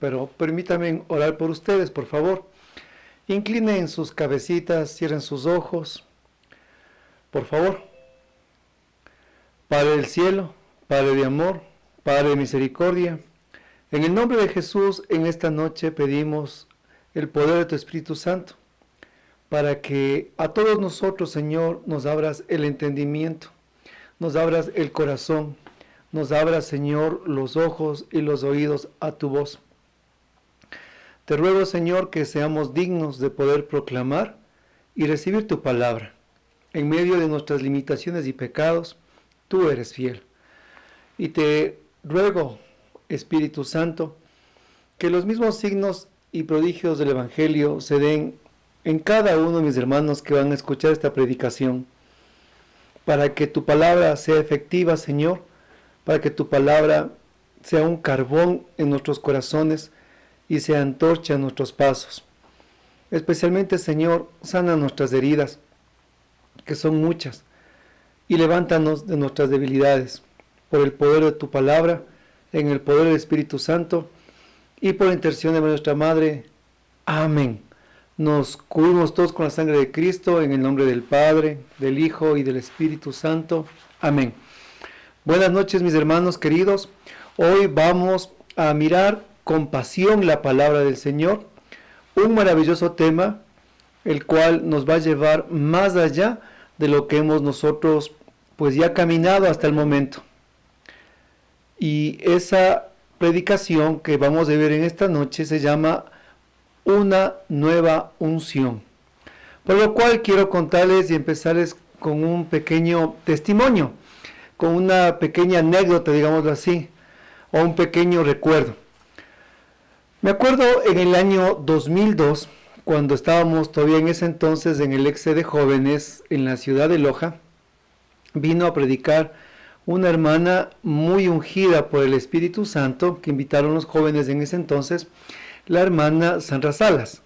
pero permítanme orar por ustedes, por favor. Inclinen sus cabecitas, cierren sus ojos, por favor. Padre del cielo, Padre de amor, Padre de misericordia, en el nombre de Jesús, en esta noche pedimos el poder de tu Espíritu Santo, para que a todos nosotros, Señor, nos abras el entendimiento, nos abras el corazón, nos abras, Señor, los ojos y los oídos a tu voz. Te ruego, Señor, que seamos dignos de poder proclamar y recibir tu palabra. En medio de nuestras limitaciones y pecados, tú eres fiel. Y te ruego, Espíritu Santo, que los mismos signos y prodigios del Evangelio se den en cada uno de mis hermanos que van a escuchar esta predicación, para que tu palabra sea efectiva, Señor, para que tu palabra sea un carbón en nuestros corazones y sea antorcha en nuestros pasos. Especialmente, Señor, sana nuestras heridas, que son muchas, y levántanos de nuestras debilidades, por el poder de tu palabra, en el poder del Espíritu Santo, y por la intercesión de nuestra Madre. Amén. Nos cubrimos todos con la sangre de Cristo, en el nombre del Padre, del Hijo y del Espíritu Santo. Amén. Buenas noches, mis hermanos queridos. Hoy vamos a mirar con pasión la palabra del Señor, un maravilloso tema, el cual nos va a llevar más allá de lo que hemos nosotros pues ya caminado hasta el momento. Y esa predicación que vamos a ver en esta noche se llama Una nueva unción. Por lo cual quiero contarles y empezarles con un pequeño testimonio, con una pequeña anécdota, digámoslo así, o un pequeño recuerdo. Me acuerdo en el año 2002, cuando estábamos todavía en ese entonces en el EXE de jóvenes en la ciudad de Loja, vino a predicar una hermana muy ungida por el Espíritu Santo, que invitaron los jóvenes en ese entonces, la hermana Sandra Salas.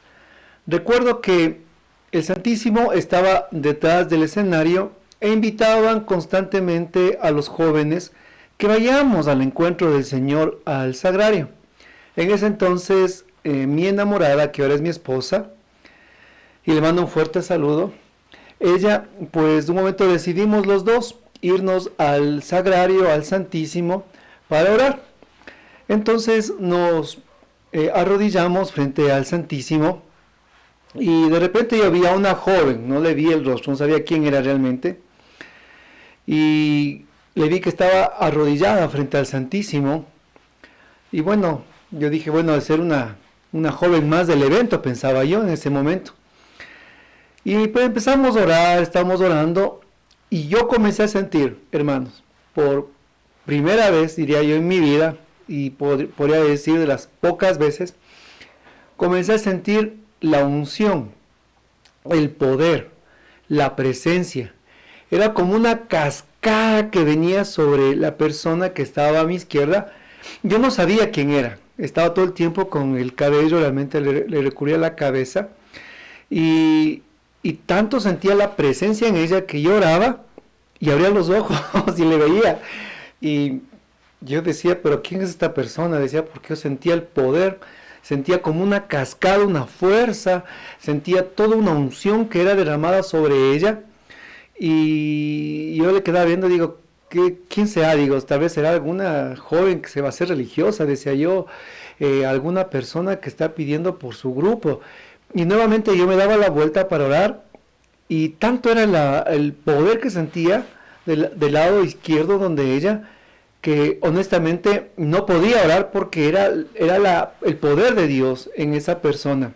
Recuerdo que el Santísimo estaba detrás del escenario e invitaban constantemente a los jóvenes que vayamos al encuentro del Señor al sagrario. En ese entonces, mi enamorada, que ahora es mi esposa, y le mando un fuerte saludo, ella, pues de un momento decidimos los dos irnos al sagrario, al Santísimo, para orar. Entonces nos arrodillamos frente al Santísimo, y de repente yo vi a una joven, no le vi el rostro, no sabía quién era realmente, y le vi que estaba arrodillada frente al Santísimo, y bueno, yo dije, bueno, al ser una joven más del evento, pensaba yo en ese momento. Y pues empezamos a orar, estábamos orando, y yo comencé a sentir, hermanos, por primera vez, diría yo, en mi vida, y podría decir de las pocas veces, comencé a sentir la unción, el poder, la presencia. Era como una cascada que venía sobre la persona que estaba a mi izquierda. Yo no sabía quién era. Estaba todo el tiempo con el cabello, realmente le recurría a la cabeza. Y tanto sentía la presencia en ella que yo oraba y abría los ojos y le veía. Y yo decía, pero ¿quién es esta persona? Decía, porque yo sentía el poder, sentía como una cascada, una fuerza, sentía toda una unción que era derramada sobre ella. Y yo le quedaba viendo, digo, ¿quién será? Digo, tal vez será alguna joven que se va a hacer religiosa, decía yo, alguna persona que está pidiendo por su grupo. Y nuevamente yo me daba la vuelta para orar, y tanto era el poder que sentía del lado izquierdo donde ella, que honestamente no podía orar porque era el poder de Dios en esa persona.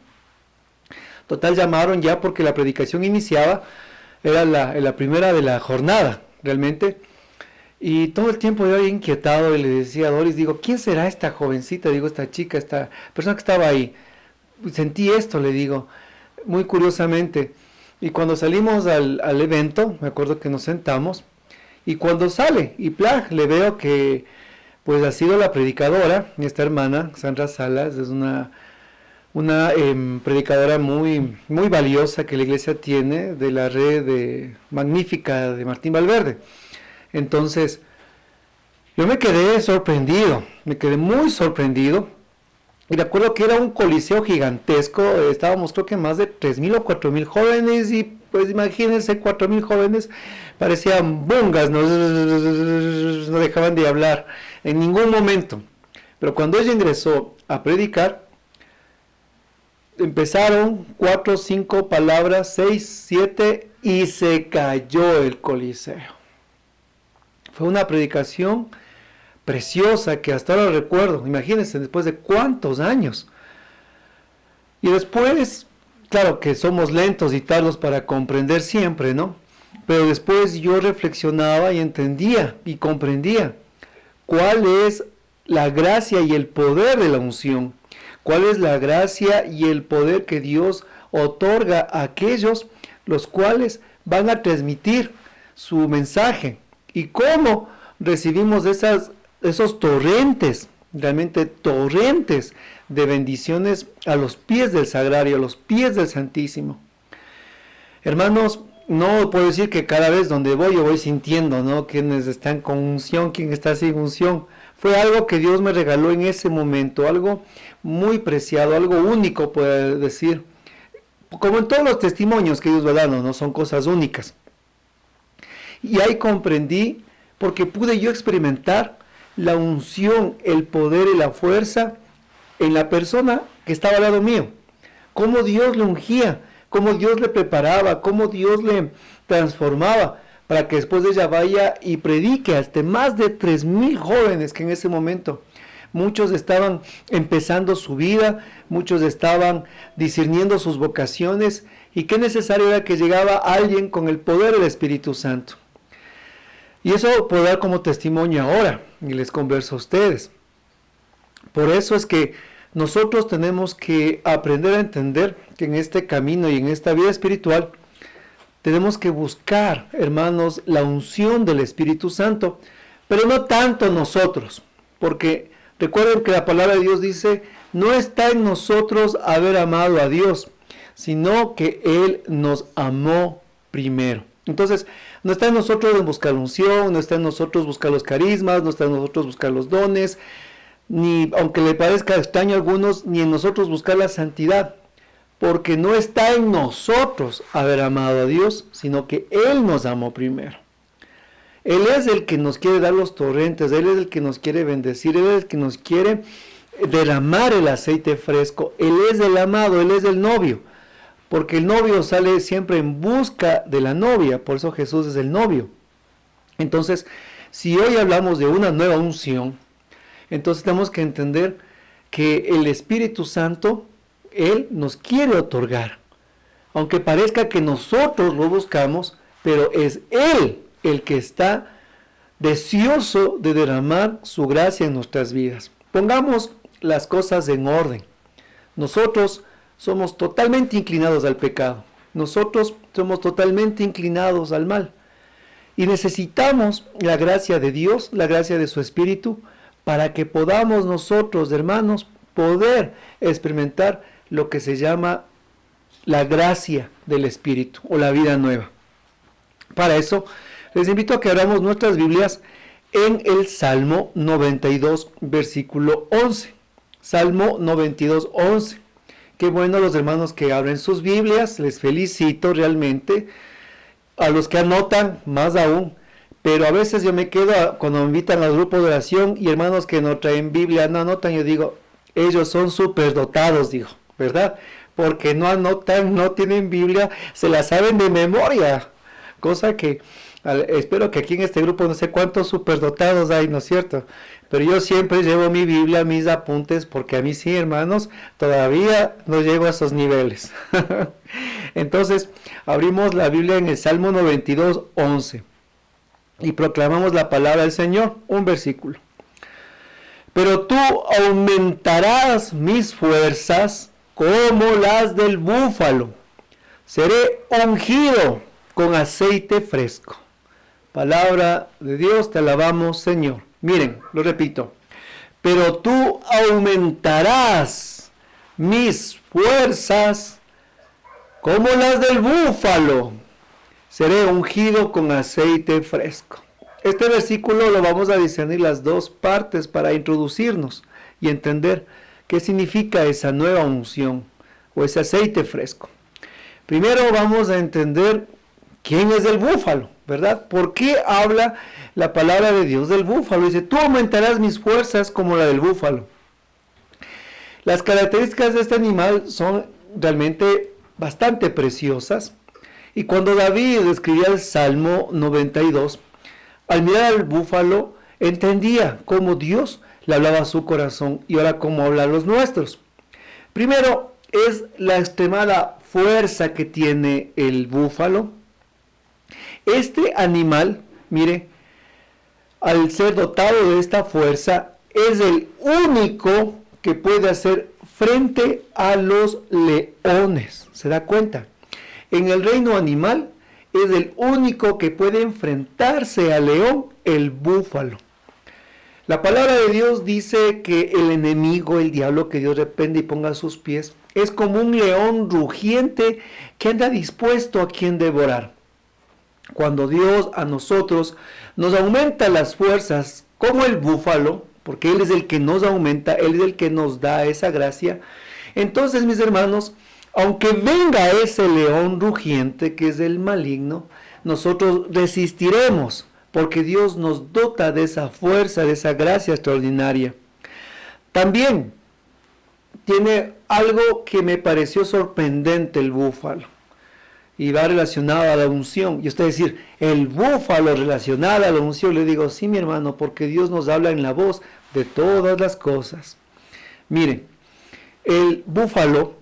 Total, llamaron ya porque la predicación iniciaba, era la primera de la jornada, realmente. Y todo el tiempo yo había inquietado y le decía a Doris, digo, ¿quién será esta jovencita? Digo, esta chica, esta persona que estaba ahí. Sentí esto, le digo, muy curiosamente. Y cuando salimos al evento, me acuerdo que nos sentamos, y cuando sale, y ¡plá!, le veo que pues ha sido la predicadora, esta hermana, Sandra Salas, es una predicadora muy, muy valiosa que la iglesia tiene, de la red magnífica de Martín Valverde. Entonces, yo me quedé sorprendido, me quedé muy sorprendido, Y recuerdo que era un coliseo gigantesco, estábamos creo que más de 3.000 o 4.000 jóvenes y pues imagínense 4.000 jóvenes, parecían bungas, no dejaban de hablar en ningún momento. Pero cuando ella ingresó a predicar, empezaron 4, 5 palabras, 6, 7 y se cayó el coliseo. Fue una predicación preciosa que hasta ahora recuerdo, imagínense, después de cuántos años. Y después, claro que somos lentos y tardos para comprender siempre, ¿no? Pero después yo reflexionaba y entendía y comprendía cuál es la gracia y el poder de la unción, cuál es la gracia y el poder que Dios otorga a aquellos los cuales van a transmitir su mensaje y cómo recibimos esos torrentes, realmente torrentes de bendiciones a los pies del Sagrario, a los pies del Santísimo. Hermanos, no puedo decir que cada vez donde voy yo voy sintiendo, ¿no? Quienes están con unción, quién está sin unción. Fue algo que Dios me regaló en ese momento, algo muy preciado, algo único, puedo decir. Como en todos los testimonios que Dios va dando, ¿no? Son cosas únicas. Y ahí comprendí, porque pude yo experimentar la unción, el poder y la fuerza en la persona que estaba al lado mío. Cómo Dios le ungía, cómo Dios le preparaba, cómo Dios le transformaba para que después de ella vaya y predique hasta más de 3.000 jóvenes que en ese momento. Muchos estaban empezando su vida, muchos estaban discerniendo sus vocaciones y qué necesario era que llegaba alguien con el poder del Espíritu Santo. Y eso puedo dar como testimonio ahora y les converso a ustedes. Por eso es que nosotros tenemos que aprender a entender que en este camino y en esta vida espiritual tenemos que buscar, hermanos, la unción del Espíritu Santo, pero no tanto nosotros, porque recuerden que la palabra de Dios dice, no está en nosotros haber amado a Dios, sino que Él nos amó primero. Entonces, no está en nosotros buscar la unción, no está en nosotros buscar los carismas, no está en nosotros buscar los dones, ni, aunque le parezca extraño a algunos, ni en nosotros buscar la santidad, porque no está en nosotros haber amado a Dios, sino que Él nos amó primero. Él es el que nos quiere dar los torrentes, Él es el que nos quiere bendecir, Él es el que nos quiere derramar el aceite fresco. Él es el amado, Él es el novio, porque el novio sale siempre en busca de la novia, por eso Jesús es el novio. Entonces, si hoy hablamos de una nueva unción, entonces tenemos que entender que el Espíritu Santo, Él nos quiere otorgar, aunque parezca que nosotros lo buscamos, pero es Él el que está deseoso de derramar su gracia en nuestras vidas. Pongamos las cosas en orden. Nosotros somos totalmente inclinados al pecado. Nosotros somos totalmente inclinados al mal. Y necesitamos la gracia de Dios, la gracia de su Espíritu, para que podamos nosotros, hermanos, poder experimentar lo que se llama la gracia del Espíritu o la vida nueva. Para eso, les invito a que abramos nuestras Biblias en el Salmo 92, versículo 11. Salmo 92, 11. Qué bueno los hermanos que abren sus Biblias, les felicito realmente. A los que anotan, más aún. Pero a veces yo me quedo cuando me invitan al grupo de oración y hermanos que no traen Biblia, no anotan, yo digo, ellos son superdotados, digo, ¿verdad? Porque no anotan, no tienen Biblia, se la saben de memoria. Cosa que espero que aquí en este grupo no sé cuántos superdotados hay, ¿no es cierto? Pero yo siempre llevo mi Biblia, mis apuntes, porque a mí sí, hermanos, todavía no llego a esos niveles. Entonces, abrimos la Biblia en el Salmo 92, 11. Y proclamamos la palabra del Señor, un versículo. Pero tú aumentarás mis fuerzas como las del búfalo. Seré ungido con aceite fresco. Palabra de Dios, te alabamos, Señor. Miren, lo repito. Pero tú aumentarás mis fuerzas como las del búfalo. Seré ungido con aceite fresco. Este versículo lo vamos a discernir las dos partes para introducirnos y entender ¿Qué significa esa nueva unción o ese aceite fresco? Primero vamos a entender quién es el búfalo, ¿verdad? ¿Por qué habla la palabra de Dios del búfalo? Dice, tú aumentarás mis fuerzas como la del búfalo. Las características de este animal son realmente bastante preciosas. Y cuando David escribía el Salmo 92, al mirar al búfalo, entendía cómo Dios le hablaba a su corazón y ahora cómo habla a los nuestros. Primero es la extremada fuerza que tiene el búfalo. Este animal, mire, al ser dotado de esta fuerza, es el único que puede hacer frente a los leones. ¿Se da cuenta? En el reino animal es el único que puede enfrentarse al león, el búfalo. La palabra de Dios dice que el enemigo, el diablo que Dios reprende y ponga a sus pies, es como un león rugiente que anda dispuesto a quien devorar. Cuando Dios a nosotros nos aumenta las fuerzas como el búfalo, porque Él es el que nos aumenta, Él es el que nos da esa gracia, entonces mis hermanos, aunque venga ese león rugiente que es el maligno, nosotros resistiremos, porque Dios nos dota de esa fuerza, de esa gracia extraordinaria. También tiene algo que me pareció sorprendente el búfalo, y va relacionado a la unción. Y usted decir, el búfalo relacionado a la unción, le digo, sí mi hermano, porque Dios nos habla en la voz de todas las cosas. Miren, el búfalo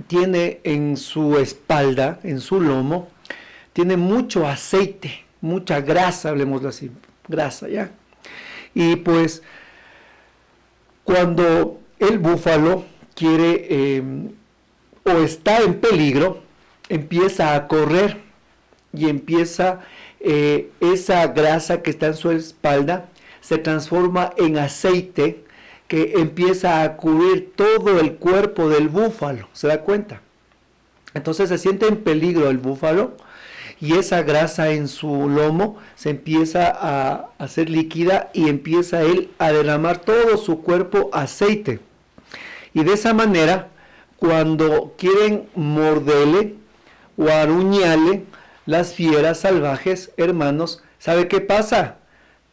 tiene en su espalda, en su lomo, tiene mucho aceite, mucha grasa, hablemoslo así, grasa, ¿ya? Y pues, cuando el búfalo quiere o está en peligro, empieza a correr y empieza esa grasa que está en su espalda, se transforma en aceite que empieza a cubrir todo el cuerpo del búfalo, ¿se da cuenta? Entonces se siente en peligro el búfalo y esa grasa en su lomo se empieza a hacer líquida y empieza él a derramar todo su cuerpo aceite. Y de esa manera, cuando quieren morderle o aruñarle las fieras salvajes, hermanos, ¿sabe qué pasa?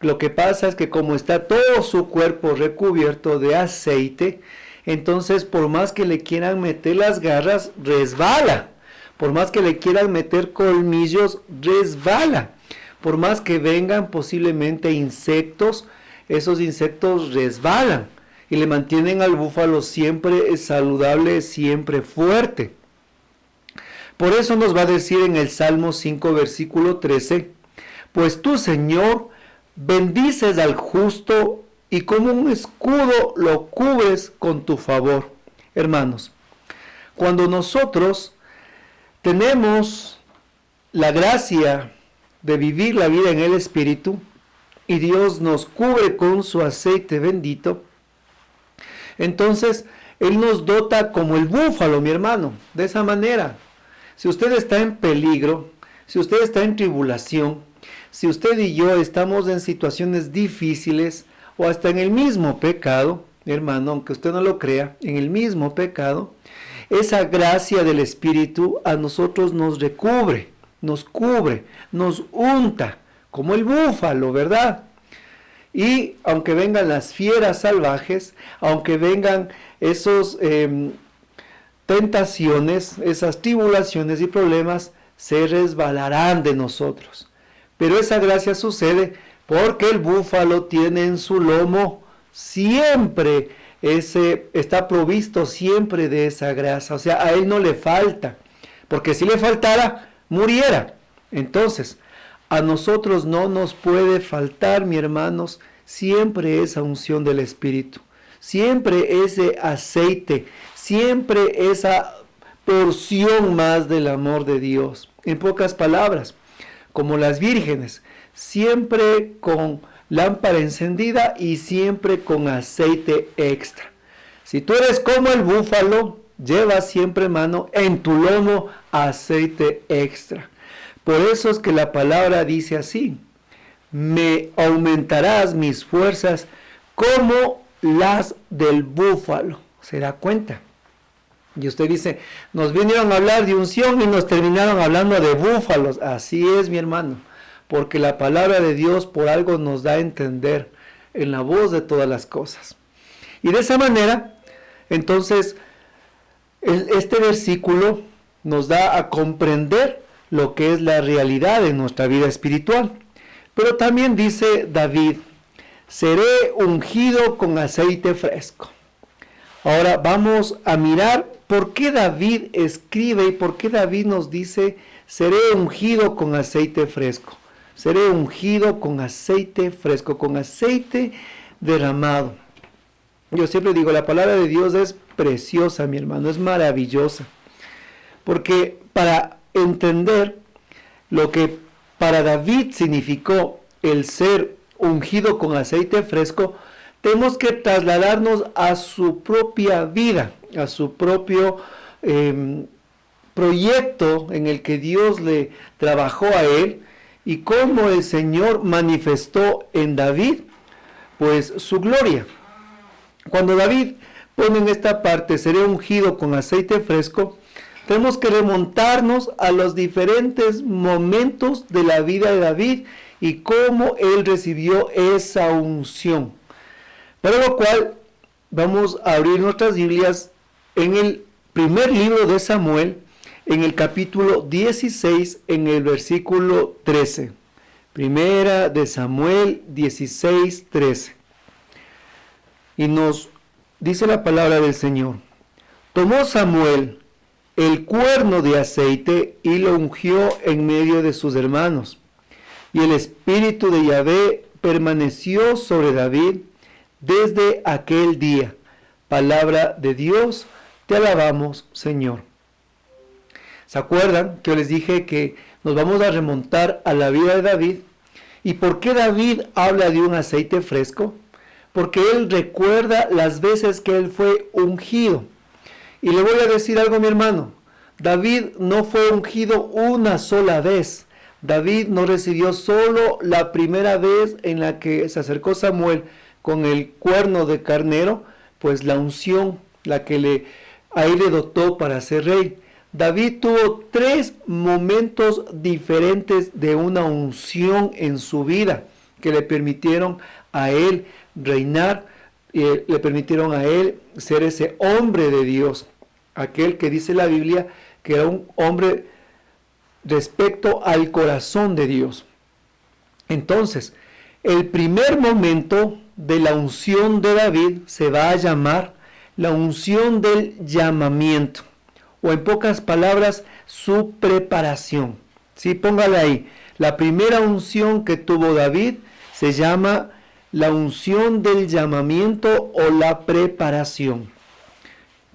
Lo que pasa es que como está todo su cuerpo recubierto de aceite, entonces por más que le quieran meter las garras, resbala. Por más que le quieran meter colmillos, resbala. Por más que vengan posiblemente insectos, esos insectos resbalan y le mantienen al búfalo siempre saludable, siempre fuerte. Por eso nos va a decir en el Salmo 5, versículo 13, pues tú, Señor, bendices al justo y como un escudo lo cubres con tu favor. Hermanos, cuando nosotros tenemos la gracia de vivir la vida en el Espíritu y Dios nos cubre con su aceite bendito, entonces Él nos dota como el búfalo, mi hermano, de esa manera. Si usted está en peligro, si usted está en tribulación, si usted y yo estamos en situaciones difíciles o hasta en el mismo pecado, hermano, aunque usted no lo crea, en el mismo pecado, esa gracia del Espíritu a nosotros nos recubre, nos cubre, nos unta, como el búfalo, ¿verdad? Y aunque vengan las fieras salvajes, aunque vengan esos tentaciones, esas tribulaciones y problemas, se resbalarán de nosotros. Pero esa gracia sucede porque el búfalo tiene en su lomo siempre está provisto siempre de esa grasa, o sea, a él no le falta, porque si le faltara, muriera. Entonces, a nosotros no nos puede faltar, mis hermanos, siempre esa unción del Espíritu, siempre ese aceite, siempre esa porción más del amor de Dios. En pocas palabras, como las vírgenes, siempre con lámpara encendida y siempre con aceite extra. Si tú eres como el búfalo, lleva siempre, hermano, en tu lomo aceite extra. Por eso es que la palabra dice así: me aumentarás mis fuerzas como las del búfalo. ¿Se da cuenta? Y usted dice, nos vinieron a hablar de unción y nos terminaron hablando de búfalos. Así es, mi hermano, porque la palabra de Dios por algo nos da a entender en la voz de todas las cosas. Y de esa manera, entonces, este versículo nos da a comprender lo que es la realidad de nuestra vida espiritual. Pero también dice David, seré ungido con aceite fresco. Ahora vamos a mirar por qué David escribe y por qué David nos dice, seré ungido con aceite fresco. Seré ungido con aceite fresco, con aceite derramado. Yo siempre digo, la palabra de Dios es preciosa, mi hermano, es maravillosa. Porque para entender lo que para David significó el ser ungido con aceite fresco, tenemos que trasladarnos a su propia vida, a su propio proyecto en el que Dios le trabajó a él y cómo el Señor manifestó en David, pues su gloria. Cuando David pone en esta parte, seré ungido con aceite fresco, tenemos que remontarnos a los diferentes momentos de la vida de David y cómo él recibió esa unción. Para lo cual vamos a abrir nuestras Biblias en el primer libro de Samuel, en el capítulo 16, en el versículo 13. Primera de Samuel 16, 13. Y nos dice la palabra del Señor. Tomó Samuel el cuerno de aceite y lo ungió en medio de sus hermanos. Y el espíritu de Yahvé permaneció sobre David desde aquel día. Palabra de Dios, te alabamos, Señor. ¿Se acuerdan que yo les dije que nos vamos a remontar a la vida de David? ¿Y por qué David habla de un aceite fresco? Porque él recuerda las veces que él fue ungido. Y le voy a decir algo, mi hermano. David no fue ungido una sola vez. David no recibió solo la primera vez en la que se acercó Samuel con el cuerno de carnero, pues la unción, la que a él le dotó para ser rey. David tuvo 3 momentos diferentes de una unción en su vida que le permitieron a él reinar, le permitieron a él ser ese hombre de Dios, aquel que dice la Biblia que era un hombre respecto al corazón de Dios. Entonces, el primer momento de la unción de David se va a llamar la unción del llamamiento, o en pocas palabras, su preparación. Sí, póngale ahí. La primera unción que tuvo David se llama la unción del llamamiento o la preparación,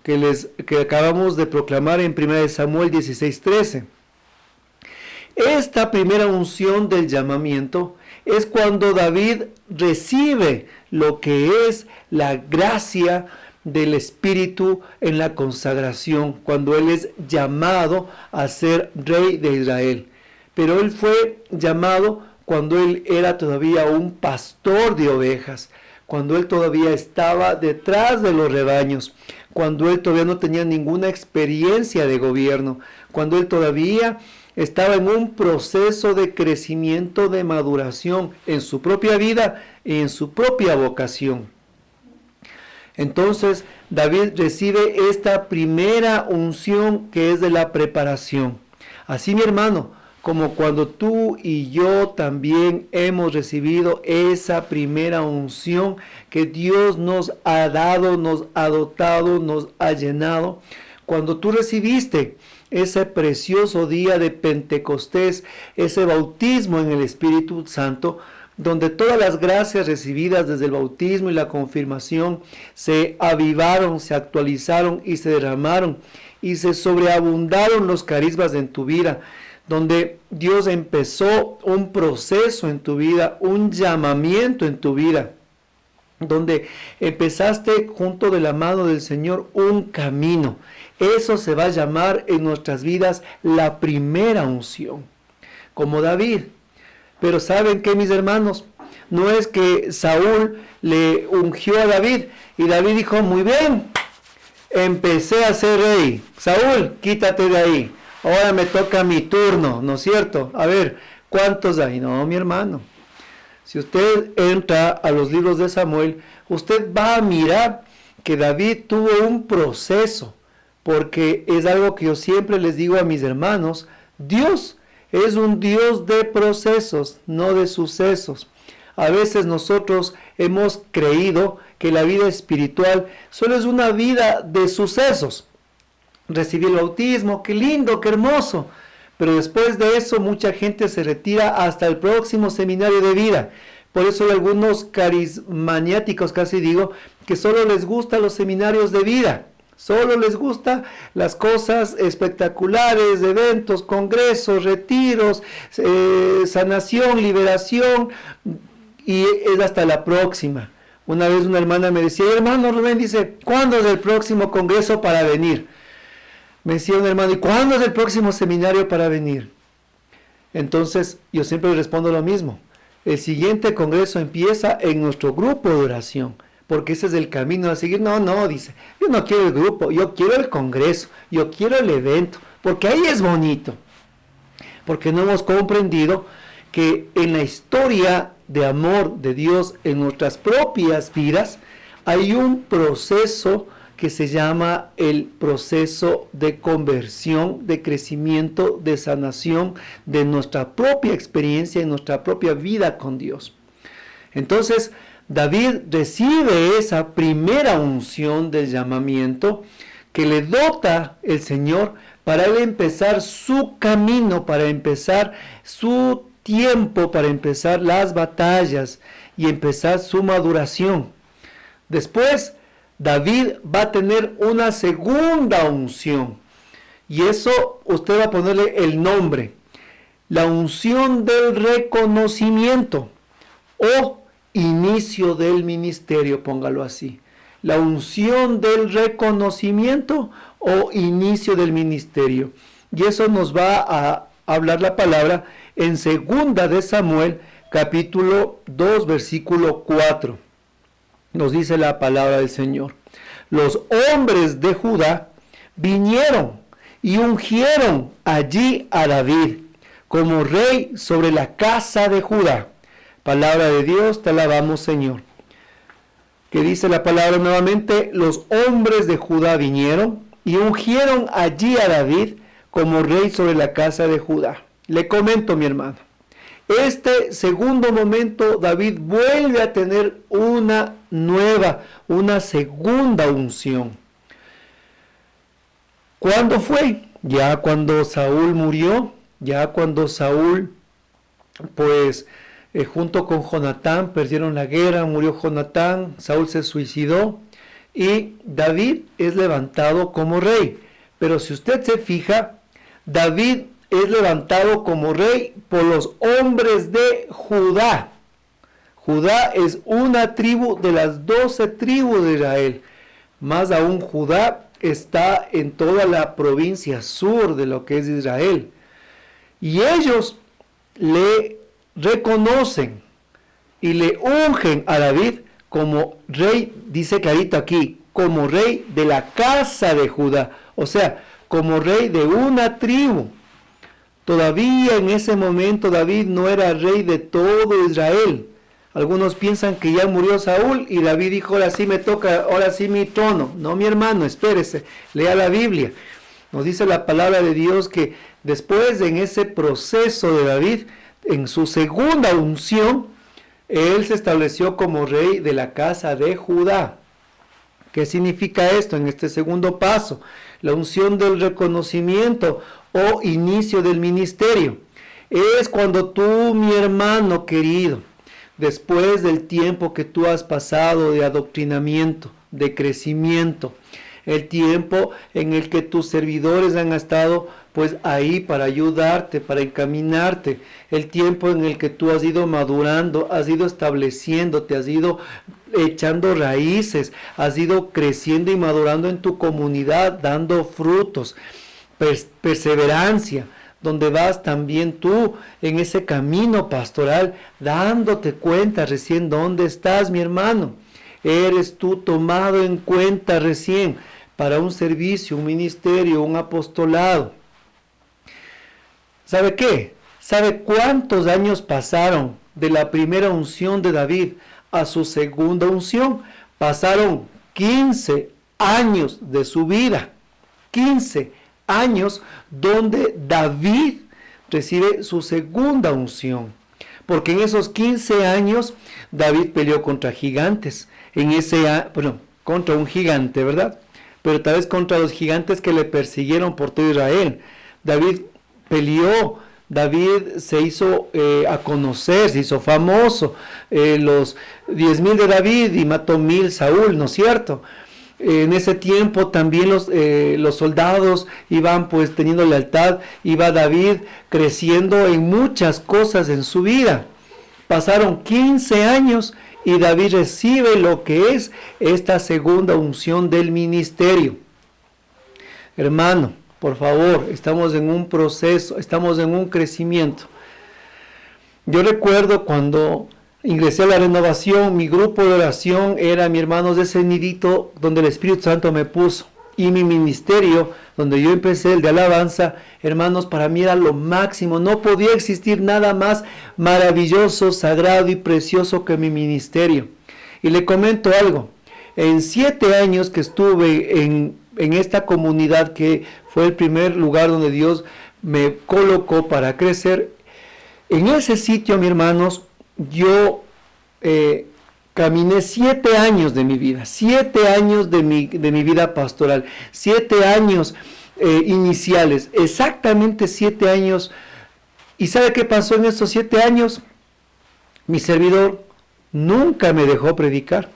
que acabamos de proclamar en 1 Samuel 16:13. Esta primera unción del llamamiento es cuando David recibe lo que es la gracia del Espíritu en la consagración, cuando él es llamado a ser rey de Israel. Pero él fue llamado cuando él era todavía un pastor de ovejas, cuando él todavía estaba detrás de los rebaños, cuando él todavía no tenía ninguna experiencia de gobierno, cuando él todavía estaba en un proceso de crecimiento, de maduración en su propia vida y en su propia vocación. Entonces David recibe esta primera unción que es de la preparación. Así, mi hermano, como cuando tú y yo también hemos recibido esa primera unción que Dios nos ha dado, nos ha dotado, nos ha llenado. Cuando tú recibiste ese precioso día de Pentecostés, ese bautismo en el Espíritu Santo, donde todas las gracias recibidas desde el bautismo y la confirmación se avivaron, se actualizaron y se derramaron y se sobreabundaron los carismas en tu vida, donde Dios empezó un proceso en tu vida, un llamamiento en tu vida, donde empezaste junto de la mano del Señor un camino. Eso se va a llamar en nuestras vidas la primera unción, como David. Pero ¿saben qué, mis hermanos? No es que Saúl le ungió a David y David dijo, muy bien, empecé a ser rey. Saúl, quítate de ahí. Ahora me toca mi turno, ¿no es cierto? A ver, ¿cuántos hay? No, mi hermano. Si usted entra a los libros de Samuel, usted va a mirar que David tuvo un proceso, porque es algo que yo siempre les digo a mis hermanos, Dios es un Dios de procesos, no de sucesos. A veces nosotros hemos creído que la vida espiritual solo es una vida de sucesos. Recibí el bautismo, qué lindo, qué hermoso. Pero después de eso mucha gente se retira hasta el próximo seminario de vida. Por eso hay algunos carismaniáticos, casi digo, que solo les gustan los seminarios de vida. Solo les gustan las cosas espectaculares, eventos, congresos, retiros, sanación, liberación, y es hasta la próxima. Una vez una hermana me decía, hermano Rubén, dice, ¿cuándo es el próximo congreso para venir? Me decía un hermano, ¿y cuándo es el próximo seminario para venir? Entonces yo siempre le respondo lo mismo. El siguiente congreso empieza en nuestro grupo de oración, porque ese es el camino a seguir. No, dice, yo no quiero el grupo, yo quiero el congreso, yo quiero el evento, porque ahí es bonito. Porque no hemos comprendido que en la historia de amor de Dios en nuestras propias vidas hay un proceso que se llama el proceso de conversión, de crecimiento, de sanación de nuestra propia experiencia, en nuestra propia vida con Dios. Entonces, David recibe esa primera unción del llamamiento que le dota el Señor para él empezar su camino, para empezar su tiempo, para empezar las batallas y empezar su maduración. Después, David va a tener una segunda unción, y eso usted va a ponerle el nombre, la unción del reconocimiento o inicio del ministerio, póngalo así, la unción del reconocimiento o inicio del ministerio. Y eso nos va a hablar la palabra en 2 de Samuel, capítulo 2, versículo 4. Nos dice la palabra del Señor. Los hombres de Judá vinieron y ungieron allí a David como rey sobre la casa de Judá. Palabra de Dios, te alabamos, Señor. Que dice la palabra nuevamente, los hombres de Judá vinieron y ungieron allí a David como rey sobre la casa de Judá. Le comento, mi hermano. Este segundo momento, David vuelve a tener una segunda unción. ¿Cuándo fue? Ya cuando Saúl murió, ya cuando Saúl, junto con Jonatán, perdieron la guerra, murió Jonatán, Saúl se suicidó y David es levantado como rey. Pero si usted se fija, David es levantado como rey por los hombres de Judá. Judá es una tribu de las 12 tribus de Israel. Más aún, Judá está en toda la provincia sur de lo que es Israel. Y ellos le reconocen y le ungen a David como rey, dice clarito aquí, como rey de la casa de Judá. O sea, como rey de una tribu. Todavía en ese momento David no era rey de todo Israel. Algunos piensan que ya murió Saúl y David dijo, ahora sí me toca, ahora sí mi trono. No, mi hermano, espérese, lea la Biblia. Nos dice la palabra de Dios que después en ese proceso de David, en su segunda unción, él se estableció como rey de la casa de Judá. ¿Qué significa esto en este segundo paso? La unción del reconocimiento o inicio del ministerio. Es cuando tú, mi hermano querido, después del tiempo que tú has pasado de adoctrinamiento, de crecimiento, el tiempo en el que tus servidores han estado ahí para ayudarte, para encaminarte, el tiempo en el que tú has ido madurando, has ido estableciéndote, has ido echando raíces, has ido creciendo y madurando en tu comunidad, dando frutos, perseverancia, donde vas también tú en ese camino pastoral, dándote cuenta recién dónde estás, mi hermano. Eres tú tomado en cuenta recién para un servicio, un ministerio, un apostolado. ¿Sabe qué? ¿Sabe cuántos años pasaron de la primera unción de David a su segunda unción? Pasaron 15 años de su vida. 15 años donde David recibe su segunda unción. Porque en esos 15 años David peleó contra gigantes. Contra un gigante, ¿verdad? Pero tal vez contra los gigantes que le persiguieron por todo Israel. David peleó, David se hizo a conocer, se hizo famoso, los 10,000 de David y mató 1,000 Saúl, ¿no es cierto? En ese tiempo también los soldados iban pues teniendo lealtad, iba David creciendo en muchas cosas en su vida. Pasaron 15 años y David recibe lo que es esta segunda unción del ministerio. Hermano, por favor, estamos en un proceso, estamos en un crecimiento. Yo recuerdo cuando ingresé a la renovación, mi grupo de oración era, mi hermanos, ese nidito donde el Espíritu Santo me puso. Y mi ministerio, donde yo empecé, el de alabanza, hermanos, para mí era lo máximo. No podía existir nada más maravilloso, sagrado y precioso que mi ministerio. Y le comento algo. En 7 años que estuve en esta comunidad, que fue el primer lugar donde Dios me colocó para crecer, en ese sitio, mis hermanos, yo caminé 7 años de mi vida, 7 años de mi vida pastoral, 7 años iniciales, exactamente 7 años. ¿Y sabe qué pasó en estos 7 años? Mi servidor nunca me dejó predicar.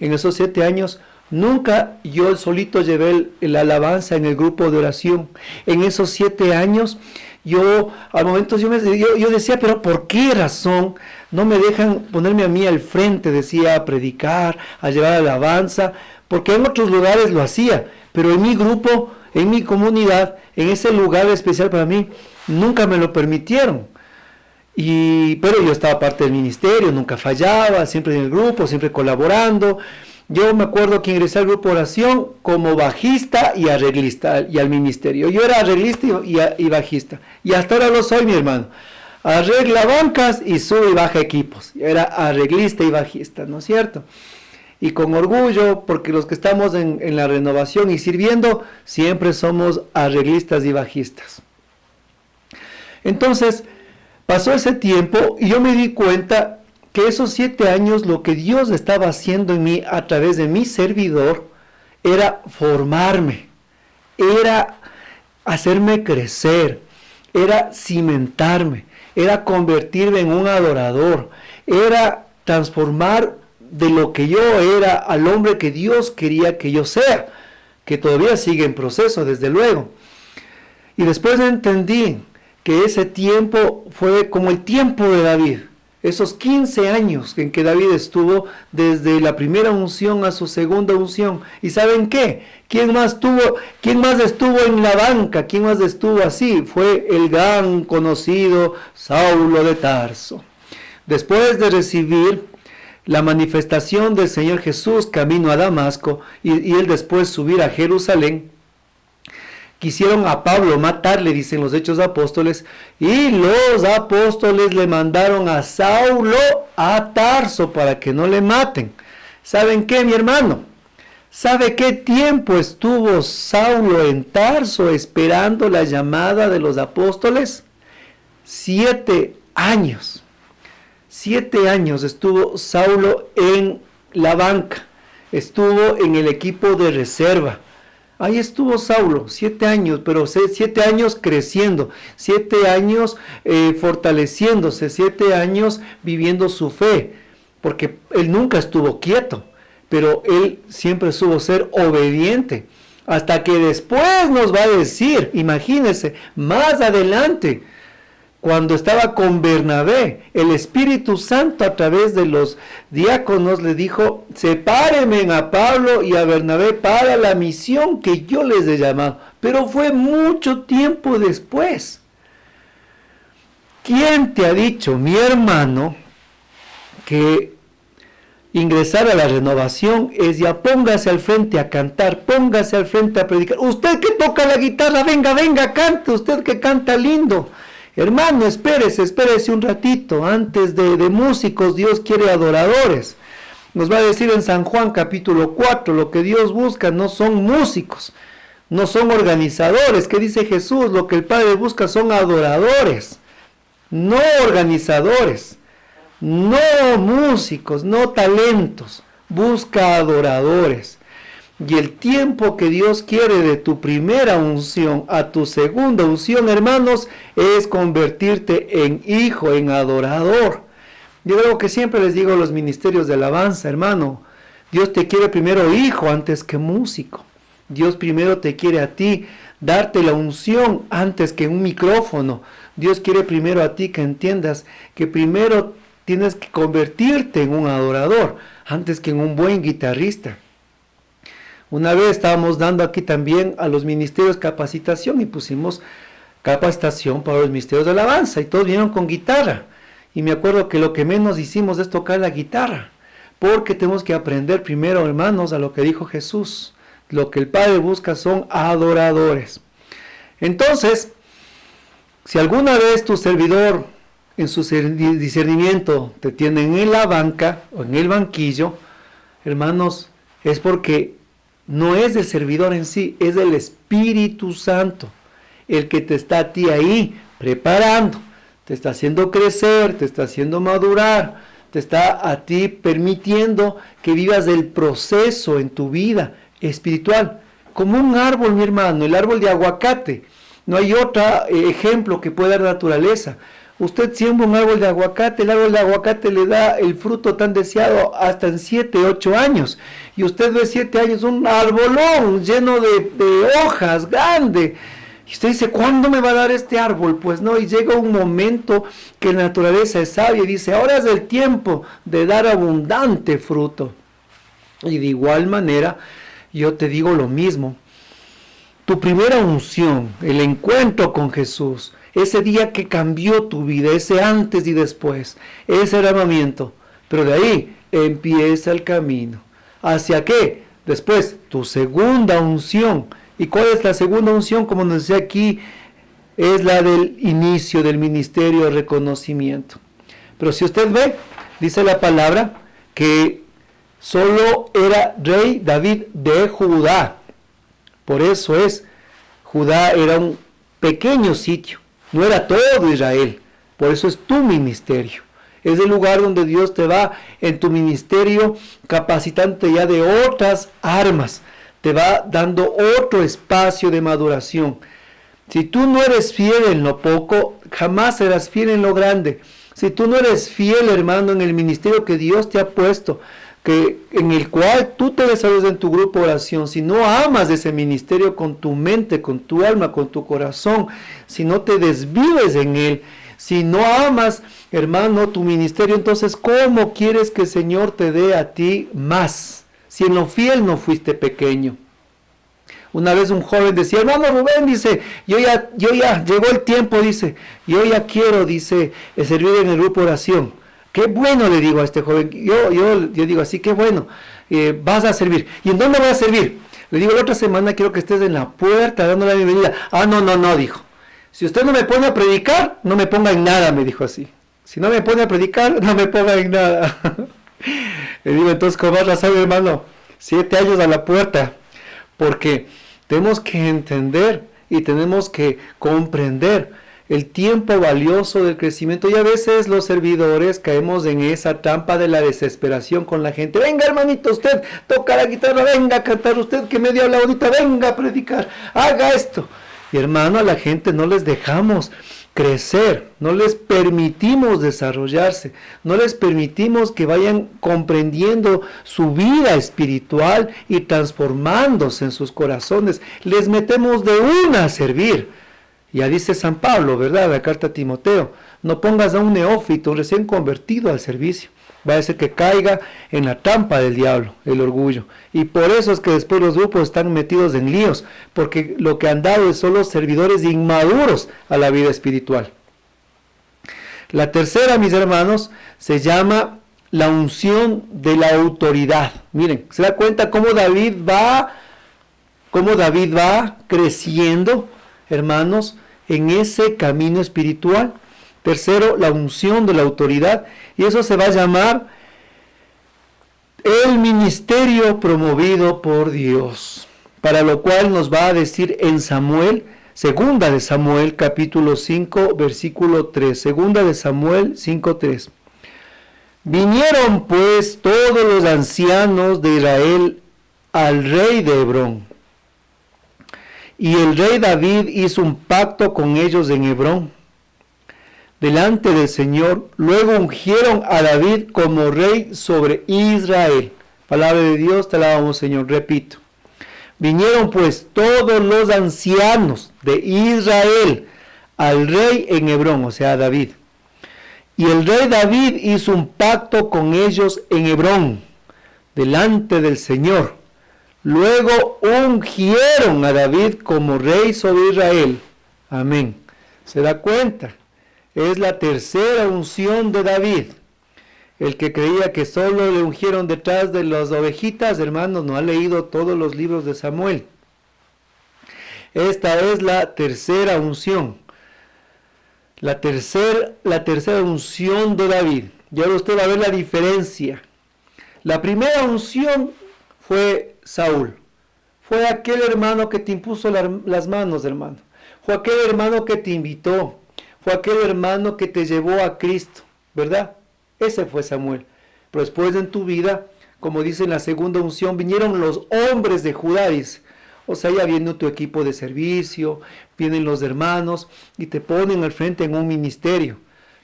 En esos 7 años, nunca yo solito llevé la alabanza en el grupo de oración. En esos 7 años, a momentos yo decía, pero ¿por qué razón no me dejan ponerme a mí al frente? Decía, a predicar, a llevar alabanza, porque en otros lugares lo hacía, pero en mi grupo, en mi comunidad, en ese lugar especial para mí, nunca me lo permitieron. Pero yo estaba parte del ministerio, nunca fallaba, siempre en el grupo, siempre colaborando. Yo me acuerdo que ingresé al grupo de oración como bajista y arreglista y al ministerio. Yo era arreglista y bajista. Y hasta ahora lo soy, mi hermano. Arregla bancas y sube y baja equipos. Yo era arreglista y bajista, ¿no es cierto? Y con orgullo, porque los que estamos en la renovación y sirviendo, siempre somos arreglistas y bajistas. Entonces, pasó ese tiempo y yo me di cuenta que esos 7 años lo que Dios estaba haciendo en mí a través de mi servidor era formarme, era hacerme crecer, era cimentarme, era convertirme en un adorador, era transformar de lo que yo era al hombre que Dios quería que yo sea, que todavía sigue en proceso, desde luego. Y después entendí que ese tiempo fue como el tiempo de David. Esos 15 años en que David estuvo desde la primera unción a su segunda unción. ¿Y saben qué? ¿Quién más estuvo en la banca? ¿Quién más estuvo así? Fue el gran conocido Saulo de Tarso. Después de recibir la manifestación del Señor Jesús camino a Damasco y él después subir a Jerusalén, quisieron a Pablo matarle, dicen los Hechos de Apóstoles, y los apóstoles le mandaron a Saulo a Tarso para que no le maten. ¿Saben qué, mi hermano? ¿Sabe qué tiempo estuvo Saulo en Tarso esperando la llamada de los apóstoles? 7 años. 7 años estuvo Saulo en la banca, estuvo en el equipo de reserva. Ahí estuvo Saulo, 7 años, pero 7 años creciendo, 7 años fortaleciéndose, 7 años viviendo su fe, porque él nunca estuvo quieto, pero él siempre supo ser obediente, hasta que después nos va a decir, imagínense, más adelante, cuando estaba con Bernabé, el Espíritu Santo a través de los diáconos le dijo, sepárenme a Pablo y a Bernabé para la misión que yo les he llamado. Pero fue mucho tiempo después. ¿Quién te ha dicho, mi hermano, que ingresar a la renovación es ya póngase al frente a cantar, póngase al frente a predicar? Usted que toca la guitarra, venga, venga, cante, usted que canta lindo. Hermano, espérese un ratito, antes de músicos Dios quiere adoradores. Nos va a decir en San Juan capítulo 4, lo que Dios busca no son músicos, no son organizadores. ¿Qué dice Jesús? Lo que el Padre busca son adoradores, no organizadores, no músicos, no talentos, busca adoradores. Y el tiempo que Dios quiere de tu primera unción a tu segunda unción, hermanos, es convertirte en hijo, en adorador. Yo creo que siempre les digo a los ministerios de alabanza, hermano, Dios te quiere primero hijo antes que músico. Dios primero te quiere a ti, darte la unción antes que un micrófono. Dios quiere primero a ti que entiendas que primero tienes que convertirte en un adorador antes que en un buen guitarrista. Una vez estábamos dando aquí también a los ministerios capacitación y pusimos capacitación para los ministerios de alabanza y todos vinieron con guitarra. Y me acuerdo que lo que menos hicimos es tocar la guitarra, porque tenemos que aprender primero, hermanos, a lo que dijo Jesús. Lo que el Padre busca son adoradores. Entonces, si alguna vez tu servidor en su discernimiento te tienen en la banca o en el banquillo, hermanos, es porque no es el servidor en sí, es el Espíritu Santo el que te está a ti ahí preparando, te está haciendo crecer, te está haciendo madurar, te está a ti permitiendo que vivas el proceso en tu vida espiritual, como un árbol, mi hermano, el árbol de aguacate. No hay otro ejemplo que pueda dar naturaleza. Usted siembra un árbol de aguacate, el árbol de aguacate le da el fruto tan deseado hasta en 7, 8 años. Y usted ve 7 años, un arbolón lleno de hojas, grande. Y usted dice, ¿cuándo me va a dar este árbol? Pues no, y llega un momento que la naturaleza es sabia y dice, ahora es el tiempo de dar abundante fruto. Y de igual manera, yo te digo lo mismo. Tu primera unción, el encuentro con Jesús, ese día que cambió tu vida, ese antes y después, ese derramamiento, pero de ahí empieza el camino. ¿Hacia qué? Después, tu segunda unción. ¿Y cuál es la segunda unción? Como nos decía aquí, es la del inicio del ministerio de reconocimiento. Pero si usted ve, dice la palabra, que solo era rey David de Judá. Por eso Judá era un pequeño sitio, no era todo Israel. Por eso es tu ministerio. Es el lugar donde Dios te va en tu ministerio capacitante ya de otras armas. Te va dando otro espacio de maduración. Si tú no eres fiel en lo poco, jamás serás fiel en lo grande. Si tú no eres fiel, hermano, en el ministerio que Dios te ha puesto, en el cual tú te desarrollas en tu grupo de oración, si no amas ese ministerio con tu mente, con tu alma, con tu corazón, si no te desvives en él, si no amas, hermano, tu ministerio, entonces, ¿cómo quieres que el Señor te dé a ti más? Si en lo fiel no fuiste pequeño. Una vez un joven decía, hermano Rubén, dice, yo ya llegó el tiempo, dice, yo ya quiero, dice, servir en el grupo de oración. Qué bueno, le digo a este joven, yo digo así, qué bueno, vas a servir. ¿Y en dónde vas a servir? Le digo, la otra semana quiero que estés en la puerta dando la bienvenida. Ah, no, dijo. Si usted no me pone a predicar, no me ponga en nada, me dijo así. Si no me pone a predicar, no me ponga en nada. Le digo, entonces, ¿cómo vas a saber, hermano? 7 años a la puerta. Porque tenemos que entender y tenemos que comprender el tiempo valioso del crecimiento. Y a veces los servidores caemos en esa trampa de la desesperación con la gente. Venga, hermanito, usted toca la guitarra, venga a cantar, usted que me dio la audita, venga a predicar, haga esto. Y hermano, a la gente no les dejamos crecer, no les permitimos desarrollarse, no les permitimos que vayan comprendiendo su vida espiritual y transformándose en sus corazones. Les metemos de una a servir. Ya dice San Pablo, ¿verdad? La carta a Timoteo, no pongas a un neófito recién convertido al servicio. Va a ser que caiga en la trampa del diablo, el orgullo. Y por eso es que después los grupos están metidos en líos, porque lo que han dado son los servidores inmaduros a la vida espiritual. La tercera, mis hermanos, se llama la unción de la autoridad. Miren, se da cuenta cómo David va creciendo, hermanos, en ese camino espiritual. Tercero, la unción de la autoridad, y eso se va a llamar el ministerio promovido por Dios, para lo cual nos va a decir en Samuel, segunda de Samuel, capítulo 5, versículo 3, segunda de Samuel 5:3. Vinieron pues todos los ancianos de Israel al rey de Hebrón, y el rey David hizo un pacto con ellos en Hebrón, delante del Señor. Luego ungieron a David como rey sobre Israel. Palabra de Dios, te alabamos, Señor. Repito. Vinieron pues todos los ancianos de Israel al rey en Hebrón, o sea, a David. Y el rey David hizo un pacto con ellos en Hebrón, delante del Señor. Luego ungieron a David como rey sobre Israel. Amén. ¿Se da cuenta? Es la tercera unción de David. El que creía que solo le ungieron detrás de las ovejitas, hermanos, no ha leído todos los libros de Samuel. Esta es la tercera unción. La tercera unción de David. Y ahora usted va a ver la diferencia. La primera unción fue Saúl. Fue aquel hermano que te impuso las manos, hermano. Fue aquel hermano que te invitó. Fue aquel hermano que te llevó a Cristo, ¿verdad? Ese fue Samuel. Pero después en tu vida, como dice en la segunda unción, vinieron los hombres de Judá. O sea, ya viene tu equipo de servicio, vienen los hermanos y te ponen al frente en un ministerio.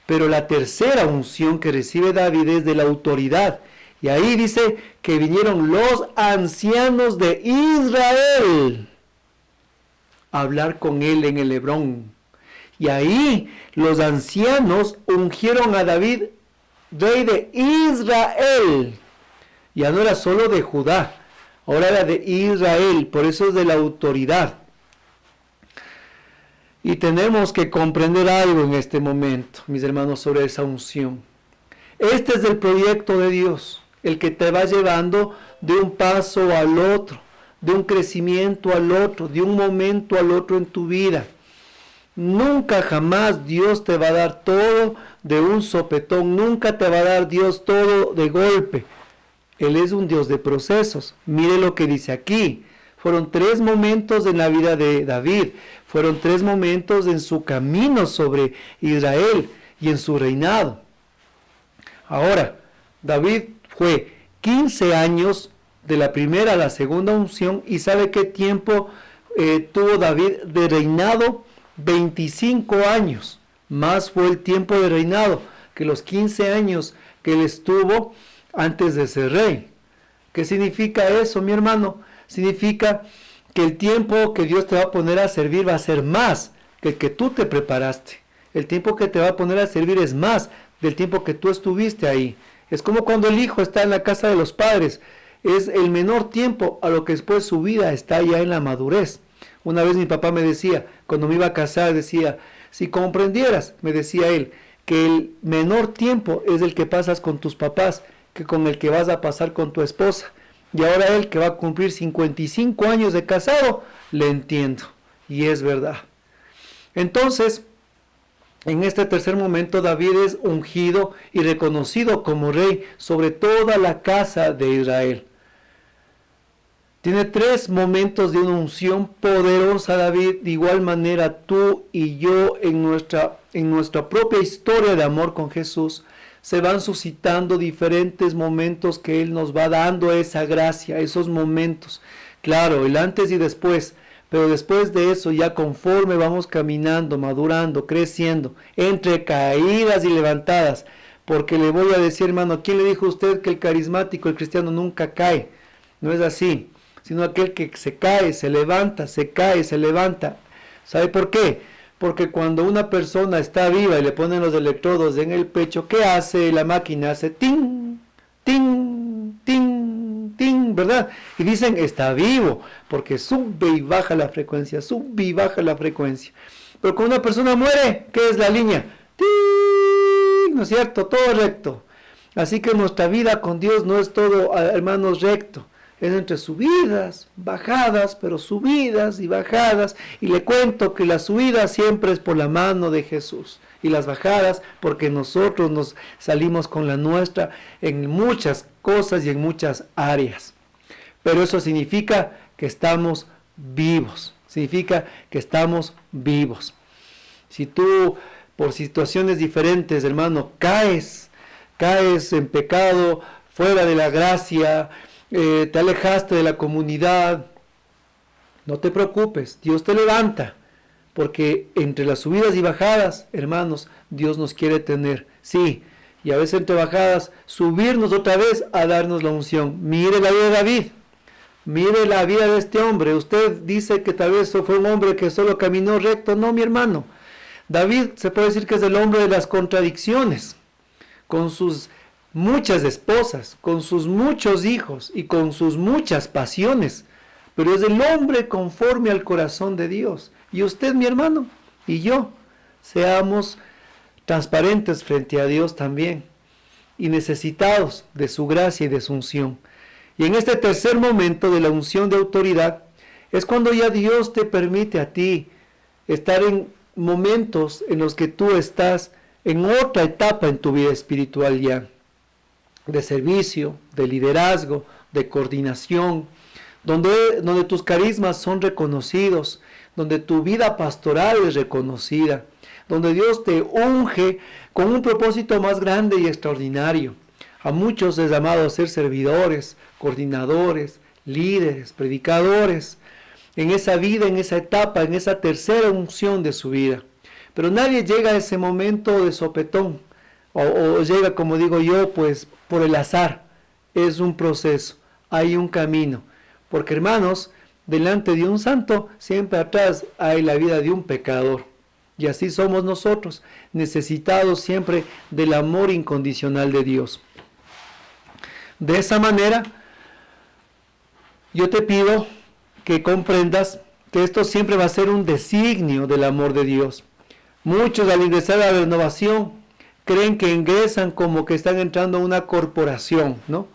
Pero la tercera unción que recibe David es de la autoridad. Y ahí dice que vinieron los ancianos de Israel a hablar con él en el Hebrón. Y ahí los ancianos ungieron a David, rey de Israel. Ya no era solo de Judá, ahora era de Israel, por eso es de la autoridad. Y tenemos que comprender algo en este momento, mis hermanos, sobre esa unción. Este es el proyecto de Dios, el que te va llevando de un paso al otro, de un crecimiento al otro, de un momento al otro en tu vida. Nunca jamás Dios te va a dar todo de un sopetón, nunca te va a dar Dios todo de golpe. Él es un Dios de procesos. Mire lo que dice aquí. Fueron 3 momentos en la vida de David, fueron 3 momentos en su camino sobre Israel y en su reinado. Ahora, David fue 15 años de la primera a la segunda unción, y ¿sabe qué tiempo tuvo David de reinado? 25 años, más fue el tiempo de reinado que los 15 años que él estuvo antes de ser rey. ¿Qué significa eso, mi hermano? Significa que el tiempo que Dios te va a poner a servir va a ser más que el que tú te preparaste. El tiempo que te va a poner a servir es más del tiempo que tú estuviste ahí. Es como cuando el hijo está en la casa de los padres, es el menor tiempo a lo que después su vida está ya en la madurez. Una vez mi papá me decía, cuando me iba a casar, decía, si comprendieras, me decía él, que el menor tiempo es el que pasas con tus papás, que con el que vas a pasar con tu esposa. Y ahora él, que va a cumplir 55 años de casado, le entiendo. Y es verdad. Entonces, en este tercer momento, David es ungido y reconocido como rey sobre toda la casa de Israel. Tiene 3 momentos de una unción poderosa David. De igual manera tú y yo en nuestra propia historia de amor con Jesús se van suscitando diferentes momentos que Él nos va dando esa gracia, esos momentos. Claro, el antes y después, pero después de eso ya conforme vamos caminando, madurando, creciendo, entre caídas y levantadas. Porque le voy a decir, hermano, ¿quién le dijo a usted que el carismático, el cristiano nunca cae? No es así. Sino aquel que se cae, se levanta, se cae, se levanta. ¿Sabe por qué? Porque cuando una persona está viva y le ponen los electrodos en el pecho, ¿qué hace la máquina? Hace ting, ting, ting, ting, ¿verdad? Y dicen, está vivo, porque sube y baja la frecuencia, sube y baja la frecuencia. Pero cuando una persona muere, ¿qué es la línea? ¡Ting! ¿no es cierto? Todo recto. Así que nuestra vida con Dios no es todo, hermanos, recto. Es entre subidas, bajadas, pero subidas y bajadas. Y le cuento que la subida siempre es por la mano de Jesús. Y las bajadas porque nosotros nos salimos con la nuestra en muchas cosas y en muchas áreas. Pero eso significa que estamos vivos. Significa que estamos vivos. Si tú, por situaciones diferentes, hermano, caes en pecado, fuera de la gracia, te alejaste de la comunidad, no te preocupes, Dios te levanta, porque entre las subidas y bajadas, hermanos, Dios nos quiere tener, sí, y a veces entre bajadas, subirnos otra vez a darnos la unción. Mire la vida de David, mire la vida de este hombre. Usted dice que tal vez fue un hombre que solo caminó recto. No, mi hermano, David se puede decir que es el hombre de las contradicciones, con sus muchas esposas, con sus muchos hijos y con sus muchas pasiones, pero es el hombre conforme al corazón de Dios. Y usted, mi hermano, y yo, seamos transparentes frente a Dios también, y necesitados de su gracia y de su unción. Y en este tercer momento de la unción de autoridad, es cuando ya Dios te permite a ti estar en momentos en los que tú estás en otra etapa en tu vida espiritual ya, de servicio, de liderazgo, de coordinación, donde tus carismas son reconocidos, donde tu vida pastoral es reconocida, donde Dios te unge con un propósito más grande y extraordinario. A muchos es llamado a ser servidores, coordinadores, líderes, predicadores, en esa vida, en esa etapa, en esa tercera unción de su vida. Pero nadie llega a ese momento de sopetón, o llega, como digo yo, pues por el azar. Es un proceso, hay un camino. Porque, hermanos, delante de un santo, siempre atrás hay la vida de un pecador. Y así somos nosotros, necesitados siempre del amor incondicional de Dios. De esa manera, yo te pido que comprendas que esto siempre va a ser un designio del amor de Dios. Muchos al ingresar a la renovación creen que ingresan como que están entrando a una corporación, ¿no?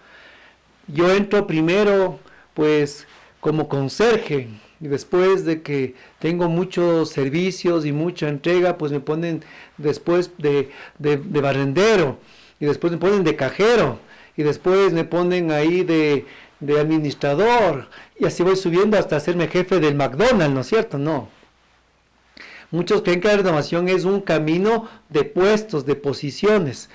Yo entro primero, pues, como conserje, y después de que tengo muchos servicios y mucha entrega, pues me ponen después de barrendero, y después me ponen de cajero, y después me ponen ahí de administrador, y así voy subiendo hasta hacerme jefe del McDonald's, ¿no es cierto? No. Muchos creen que la renovación es un camino de puestos, de posiciones.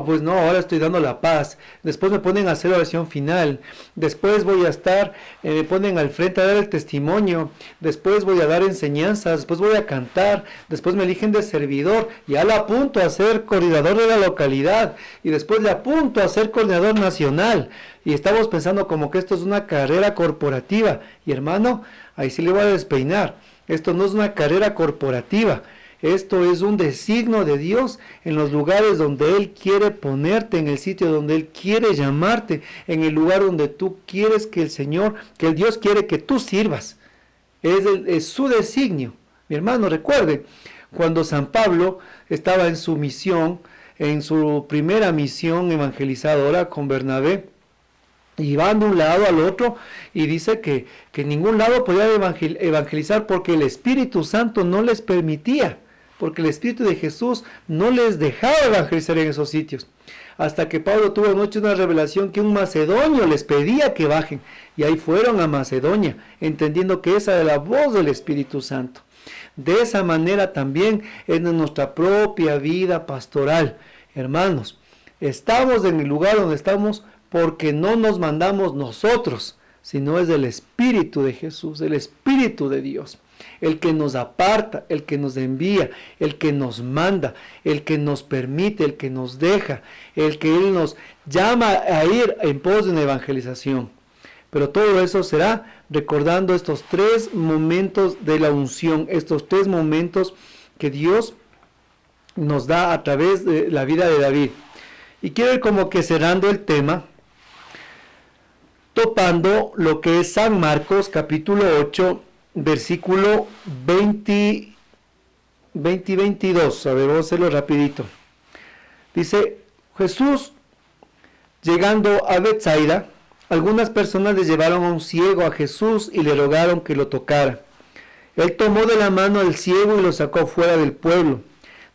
Pues no, ahora estoy dando la paz. Después me ponen a hacer oración final. Después voy a estar, me ponen al frente a dar el testimonio. Después voy a dar enseñanzas. Después voy a cantar. Después me eligen de servidor. Ya le apunto a ser coordinador de la localidad. Y después le apunto a ser coordinador nacional. Y estamos pensando como que esto es una carrera corporativa. Y hermano, ahí sí le voy a despeinar. Esto no es una carrera corporativa, esto es un designio de Dios en los lugares donde Él quiere ponerte, en el sitio donde Él quiere llamarte, en el lugar donde tú quieres que el Dios quiere que tú sirvas. Es su designio. Mi hermano, recuerde, cuando San Pablo estaba en su misión, en su primera misión evangelizadora con Bernabé, y van de un lado al otro, y dice que en ningún lado podía evangelizar porque el Espíritu Santo no les permitía, porque el Espíritu de Jesús no les dejaba evangelizar en esos sitios. Hasta que Pablo tuvo anoche una revelación que un macedonio les pedía que bajen, y ahí fueron a Macedonia, entendiendo que esa era la voz del Espíritu Santo. De esa manera también es en nuestra propia vida pastoral. Hermanos, estamos en el lugar donde estamos porque no nos mandamos nosotros, sino es el Espíritu de Jesús, el Espíritu de Dios, el que nos aparta, el que nos envía, el que nos manda, el que nos permite, el que nos deja, el que Él nos llama a ir en pos de una evangelización. Pero todo eso será recordando estos tres momentos de la unción, estos tres momentos que Dios nos da a través de la vida de David. Y quiero ir como que cerrando el tema, topando lo que es San Marcos capítulo 8, versículo 20 y 22. A ver, vamos a hacerlo rapidito. Dice, Jesús, llegando a Betsaida, algunas personas le llevaron a un ciego a Jesús y le rogaron que lo tocara. Él tomó de la mano al ciego y lo sacó fuera del pueblo.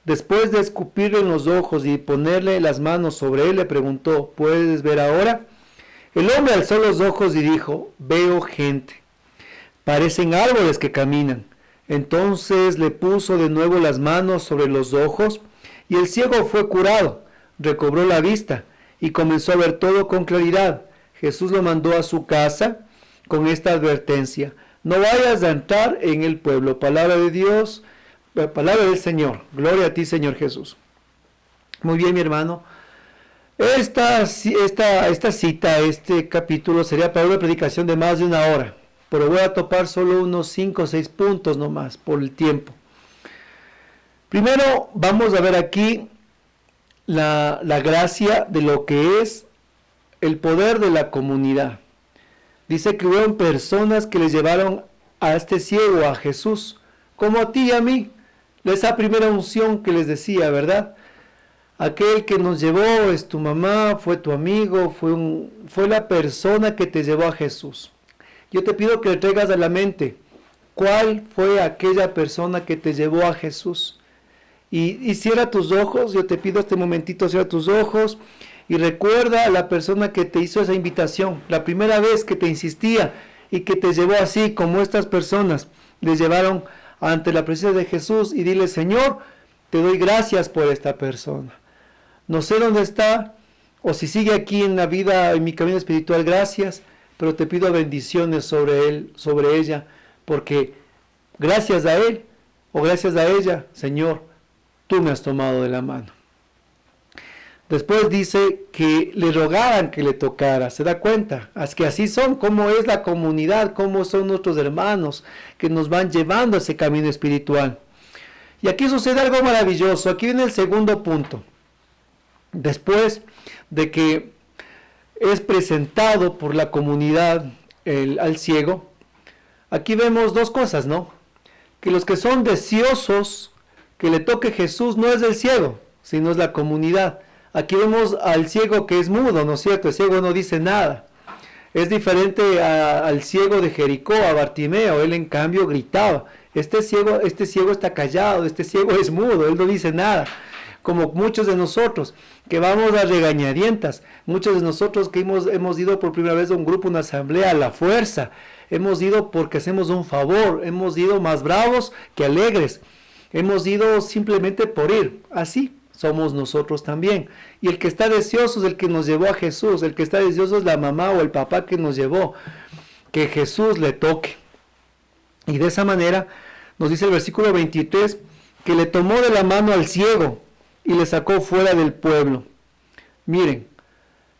Después de escupirle en los ojos y ponerle las manos sobre él, le preguntó, ¿puedes ver ahora? El hombre alzó los ojos y dijo, veo gente. Parecen árboles que caminan. Entonces le puso de nuevo las manos sobre los ojos y el ciego fue curado, recobró la vista y comenzó a ver todo con claridad. Jesús lo mandó a su casa con esta advertencia, no vayas a entrar en el pueblo. Palabra de Dios, palabra del Señor. Gloria a ti, Señor Jesús. Muy bien, mi hermano. Esta cita, este capítulo sería para una predicación de más de una hora, pero voy a topar solo unos 5 o 6 puntos nomás por el tiempo. Primero vamos a ver aquí la gracia de lo que es el poder de la comunidad. Dice que hubo personas que les llevaron a este ciego a Jesús, como a ti y a mí. Esa primera unción que les decía, ¿verdad? Aquel que nos llevó es tu mamá, fue tu amigo, fue la persona que te llevó a Jesús. Yo te pido que le traigas a la mente, ¿cuál fue aquella persona que te llevó a Jesús? Y cierra tus ojos, yo te pido este momentito, cierra tus ojos y recuerda a la persona que te hizo esa invitación, la primera vez que te insistía y que te llevó así, como estas personas les llevaron ante la presencia de Jesús, y dile, Señor, te doy gracias por esta persona. No sé dónde está, o si sigue aquí en la vida, en mi camino espiritual, gracias, pero te pido bendiciones sobre él, sobre ella, porque gracias a él, o gracias a ella, Señor, tú me has tomado de la mano. Después dice que le rogaban que le tocara, ¿se da cuenta? Es que así son, cómo es la comunidad, cómo son nuestros hermanos que nos van llevando a ese camino espiritual. Y aquí sucede algo maravilloso, aquí viene el segundo punto. Después de que es presentado por la comunidad al ciego, aquí vemos dos cosas, ¿no? Que los que son deseosos que le toque Jesús no es el ciego, sino es la comunidad. Aquí vemos al ciego que es mudo, ¿no es cierto? El ciego no dice nada. Es diferente al ciego de Jericó, a Bartimeo. Él en cambio gritaba. Este ciego está callado, este ciego es mudo, él no dice nada. Como muchos de nosotros que vamos a regañadientas, muchos de nosotros que hemos ido por primera vez a un grupo, una asamblea, a la fuerza. Hemos ido porque hacemos un favor, hemos ido más bravos que alegres. Hemos ido simplemente por ir, así somos nosotros también. Y el que está deseoso es el que nos llevó a Jesús, el que está deseoso es la mamá o el papá que nos llevó, que Jesús le toque. Y de esa manera nos dice el versículo 23, que le tomó de la mano al ciego y le sacó fuera del pueblo. Miren,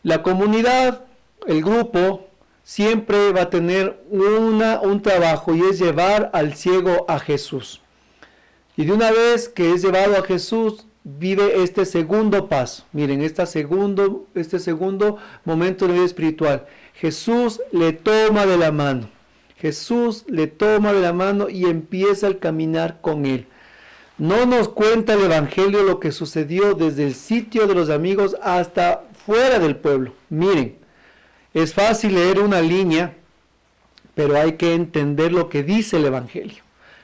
la comunidad, el grupo, siempre va a tener un trabajo, y es llevar al ciego a Jesús. Y de una vez que es llevado a Jesús, vive este segundo paso. Miren, este segundo momento de vida espiritual. Jesús le toma de la mano. Jesús le toma de la mano y empieza a caminar con él. No nos cuenta el Evangelio lo que sucedió desde el sitio de los amigos hasta fuera del pueblo. Miren, es fácil leer una línea, pero hay que entender lo que dice el Evangelio.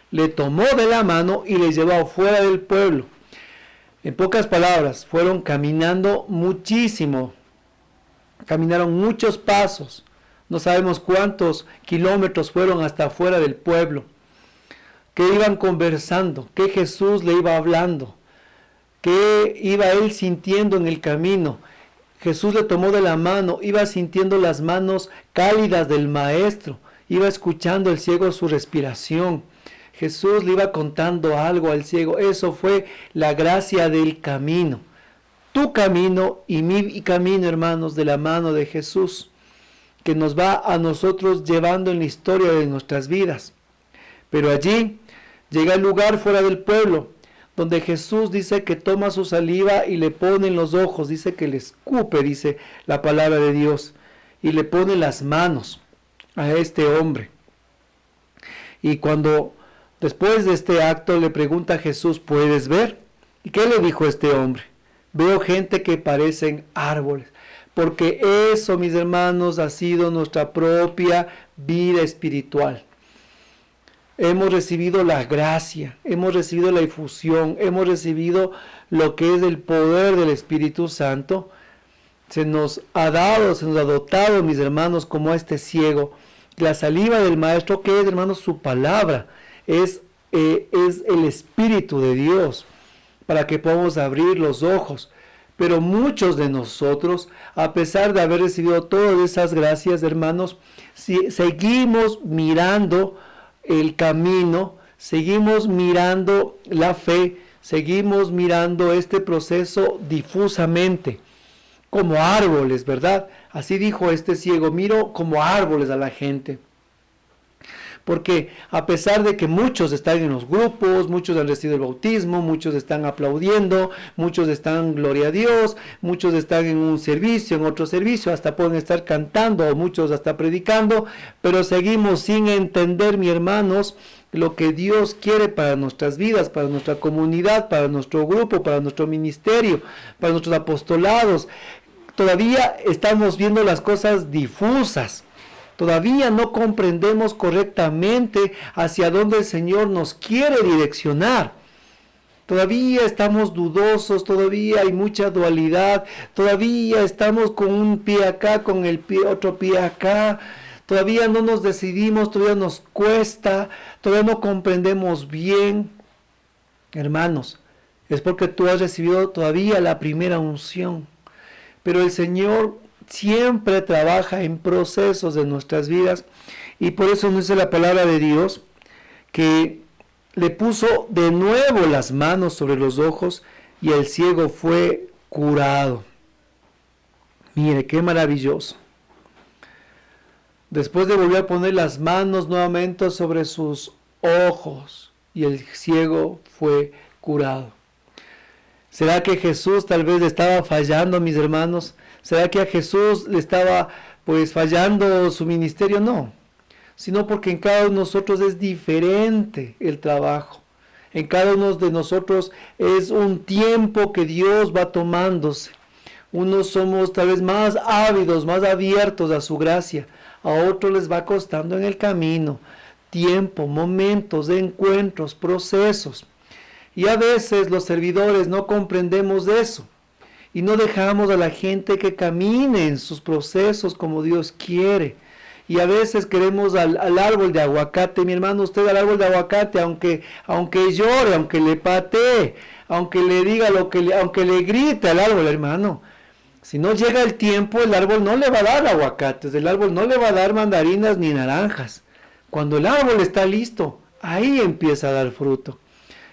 Le tomó de la mano y le llevó fuera del pueblo. En pocas palabras, fueron caminando muchísimo. Caminaron muchos pasos. No sabemos cuántos kilómetros fueron hasta fuera del pueblo. Que iban conversando, que Jesús le iba hablando, que iba él sintiendo en el camino. Jesús le tomó de la mano, iba sintiendo las manos cálidas del maestro, iba escuchando el ciego su respiración. Jesús le iba contando algo al ciego. Eso fue la gracia del camino. Tu camino y mi camino, hermanos, de la mano de Jesús, que nos va a nosotros llevando en la historia de nuestras vidas. Pero allí llega el lugar fuera del pueblo, donde Jesús dice que toma su saliva y le pone en los ojos, dice que le escupe, dice la palabra de Dios, y le pone las manos a este hombre. Y cuando después de este acto le pregunta a Jesús, ¿puedes ver? ¿Y qué le dijo este hombre? Veo gente que parecen árboles. Porque eso, mis hermanos, ha sido nuestra propia vida espiritual. Hemos recibido la gracia, hemos recibido la infusión, hemos recibido lo que es el poder del Espíritu Santo. Se nos ha dado, se nos ha dotado, mis hermanos, como a este ciego. La saliva del Maestro, que es, hermanos, su palabra, es el Espíritu de Dios, para que podamos abrir los ojos. Pero muchos de nosotros, a pesar de haber recibido todas esas gracias, hermanos, seguimos mirando el camino, seguimos mirando la fe, seguimos mirando este proceso difusamente, como árboles, ¿verdad? Así dijo este ciego, miro como árboles a la gente. Porque a pesar de que muchos están en los grupos, muchos han recibido el bautismo, muchos están aplaudiendo, muchos están gloria a Dios, muchos están en un servicio, en otro servicio, hasta pueden estar cantando o muchos hasta predicando, pero seguimos sin entender, mis hermanos, lo que Dios quiere para nuestras vidas, para nuestra comunidad, para nuestro grupo, para nuestro ministerio, para nuestros apostolados. Todavía estamos viendo las cosas difusas. Todavía no comprendemos correctamente hacia dónde el Señor nos quiere direccionar. Todavía estamos dudosos, todavía hay mucha dualidad, todavía estamos con un pie acá, con el otro pie acá. Todavía no nos decidimos, todavía nos cuesta, todavía no comprendemos bien. Hermanos, es porque tú has recibido todavía la primera unción. Pero el Señor siempre trabaja en procesos de nuestras vidas, y por eso nos dice la palabra de Dios que le puso de nuevo las manos sobre los ojos y el ciego fue curado. Mire, qué maravilloso. Después de volver a poner las manos nuevamente sobre sus ojos y el ciego fue curado. ¿Será que Jesús tal vez le estaba fallando, mis hermanos? ¿Será que a Jesús le estaba fallando su ministerio? No, sino porque en cada uno de nosotros es diferente el trabajo. En cada uno de nosotros es un tiempo que Dios va tomándose. Unos somos tal vez más ávidos, más abiertos a su gracia. A otros les va costando en el camino. Tiempo, momentos, encuentros, procesos. Y a veces los servidores no comprendemos eso. Y no dejamos a la gente que camine en sus procesos como Dios quiere. Y a veces queremos al árbol de aguacate, mi hermano, usted al árbol de aguacate, aunque llore, aunque le patee, aunque le diga aunque le grite al árbol, hermano. Si no llega el tiempo, el árbol no le va a dar aguacates, el árbol no le va a dar mandarinas ni naranjas. Cuando el árbol está listo, ahí empieza a dar fruto.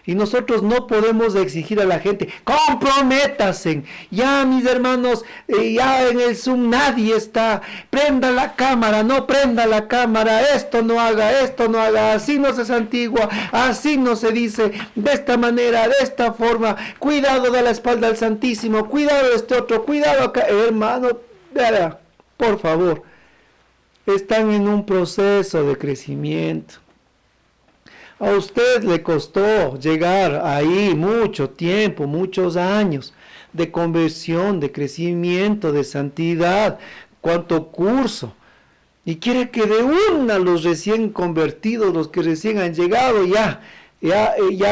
Y nosotros no podemos exigir a la gente, comprométase. Ya, mis hermanos, ya en el Zoom nadie está. Prenda la cámara, no prenda la cámara. Esto no haga, así no se santigua, así no se dice, de esta manera, de esta forma. Cuidado de la espalda al Santísimo, cuidado de este otro, cuidado acá. Hermano, por favor, están en un proceso de crecimiento. A usted le costó llegar ahí mucho tiempo, muchos años de conversión, de crecimiento, de santidad, cuánto curso. Y quiere que de una los recién convertidos, los que recién han llegado, ya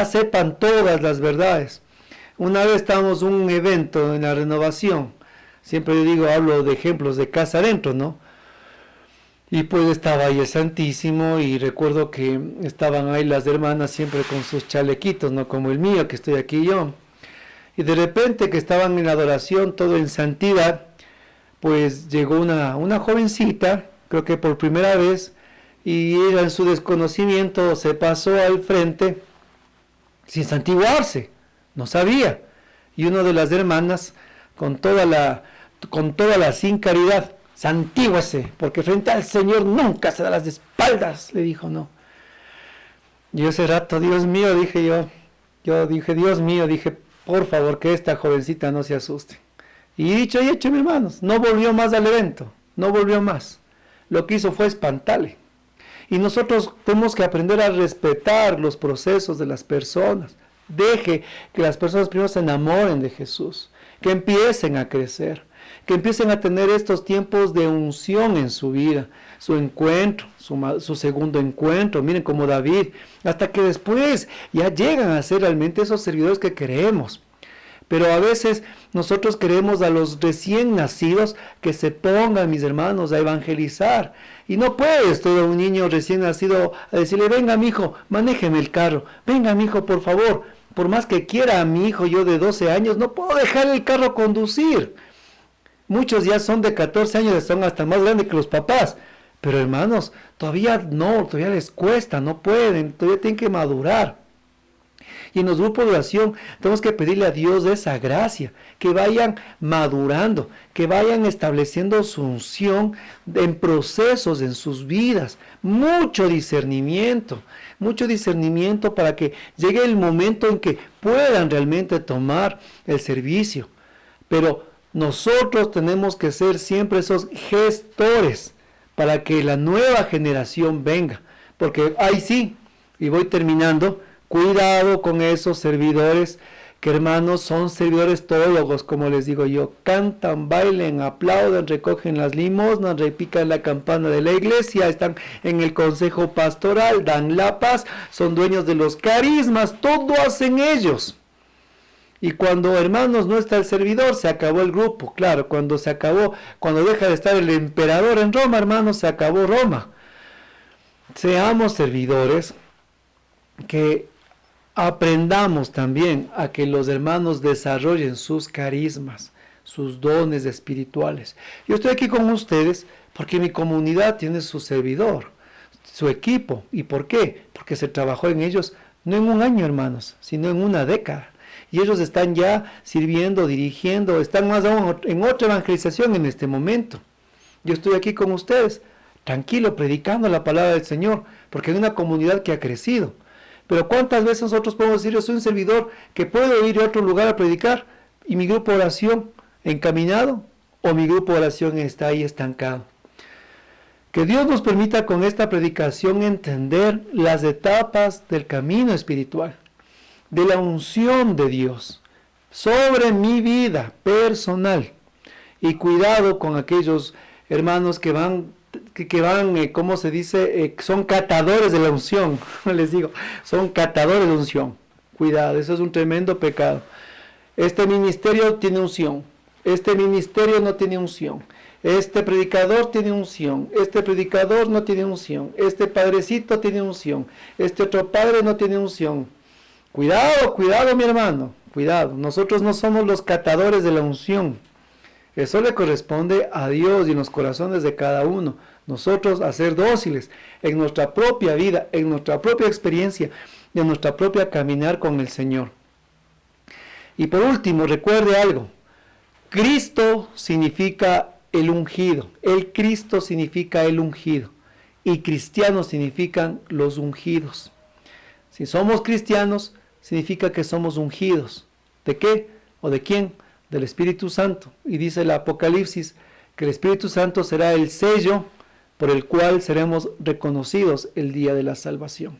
sepan todas las verdades. Una vez estábamos en un evento en la renovación, siempre digo, hablo de ejemplos de casa adentro, ¿no? Y pues estaba ahí el Santísimo y recuerdo que estaban ahí las hermanas siempre con sus chalequitos, no como el mío que estoy aquí yo. Y de repente que estaban en la adoración, todo en santidad, pues llegó una jovencita, creo que por primera vez, y ella en su desconocimiento se pasó al frente sin santiguarse, no sabía. Y una de las hermanas, con toda la sin caridad, santíguese, porque frente al Señor nunca se da las espaldas, le dijo, no. Y ese rato, Dios mío, dije yo dije, Dios mío, dije, por favor, que esta jovencita no se asuste. Y dicho y hecho, mis hermanos, no volvió más al evento, no volvió más. Lo que hizo fue espantarle. Y nosotros tenemos que aprender a respetar los procesos de las personas. Deje que las personas primero se enamoren de Jesús. que empiecen a crecer, que empiecen a tener estos tiempos de unción en su vida, su encuentro, su segundo encuentro, miren como David, hasta que después ya llegan a ser realmente esos servidores que queremos. Pero a veces nosotros queremos a los recién nacidos que se pongan, mis hermanos, a evangelizar. Y no puedes todo un niño recién nacido a decirle, venga mi hijo, manéjeme el carro, venga mi hijo, por favor. Por más que quiera a mi hijo, yo de 12 años, no puedo dejar el carro conducir. Muchos ya son de 14 años, son hasta más grandes que los papás. Pero hermanos, todavía les cuesta, no pueden, todavía tienen que madurar. Y en los grupos de oración tenemos que pedirle a Dios esa gracia, que vayan madurando, que vayan estableciendo su unción en procesos en sus vidas. Mucho discernimiento para que llegue el momento en que puedan realmente tomar el servicio. Pero nosotros tenemos que ser siempre esos gestores para que la nueva generación venga. Porque ahí sí, y voy terminando, cuidado con esos servidores que, hermanos, son servidores teólogos, como les digo yo. Cantan, bailen, aplauden, recogen las limosnas, repican la campana de la iglesia, están en el consejo pastoral, dan la paz, son dueños de los carismas, todo hacen ellos. Y cuando, hermanos, no está el servidor, se acabó el grupo. Claro, cuando deja de estar el emperador en Roma, hermanos, se acabó Roma. Seamos servidores que aprendamos también a que los hermanos desarrollen sus carismas, sus dones espirituales. Yo estoy aquí con ustedes porque mi comunidad tiene su servidor, su equipo. ¿Y por qué? Porque se trabajó en ellos no en un año, hermanos, sino en una década. Y ellos están ya sirviendo, dirigiendo, están más aún en otra evangelización en este momento. Yo estoy aquí con ustedes, tranquilo, predicando la palabra del Señor, porque hay una comunidad que ha crecido. Pero ¿cuántas veces nosotros podemos decir, yo soy un servidor que puedo ir a otro lugar a predicar y mi grupo de oración encaminado o mi grupo de oración está ahí estancado? Que Dios nos permita con esta predicación entender las etapas del camino espiritual, de la unción de Dios sobre mi vida personal. Y cuidado con aquellos hermanos que van, ¿cómo se dice? Son catadores de la unción. Les digo, son catadores de unción. Cuidado, eso es un tremendo pecado. Este ministerio tiene unción. Este ministerio no tiene unción. Este predicador tiene unción. Este predicador no tiene unción. Este padrecito tiene unción. Este otro padre no tiene unción. Cuidado, cuidado, mi hermano. Cuidado. Nosotros no somos los catadores de la unción. Eso le corresponde a Dios y en los corazones de cada uno. Nosotros a ser dóciles en nuestra propia vida, en nuestra propia experiencia, en nuestra propia caminar con el Señor. Y por último, recuerde algo. Cristo significa el ungido. El Cristo significa el ungido. Y cristianos significan los ungidos. Si somos cristianos, significa que somos ungidos. ¿De qué? ¿O de quién? Del Espíritu Santo. Y dice el Apocalipsis que el Espíritu Santo será el sello por el cual seremos reconocidos el día de la salvación.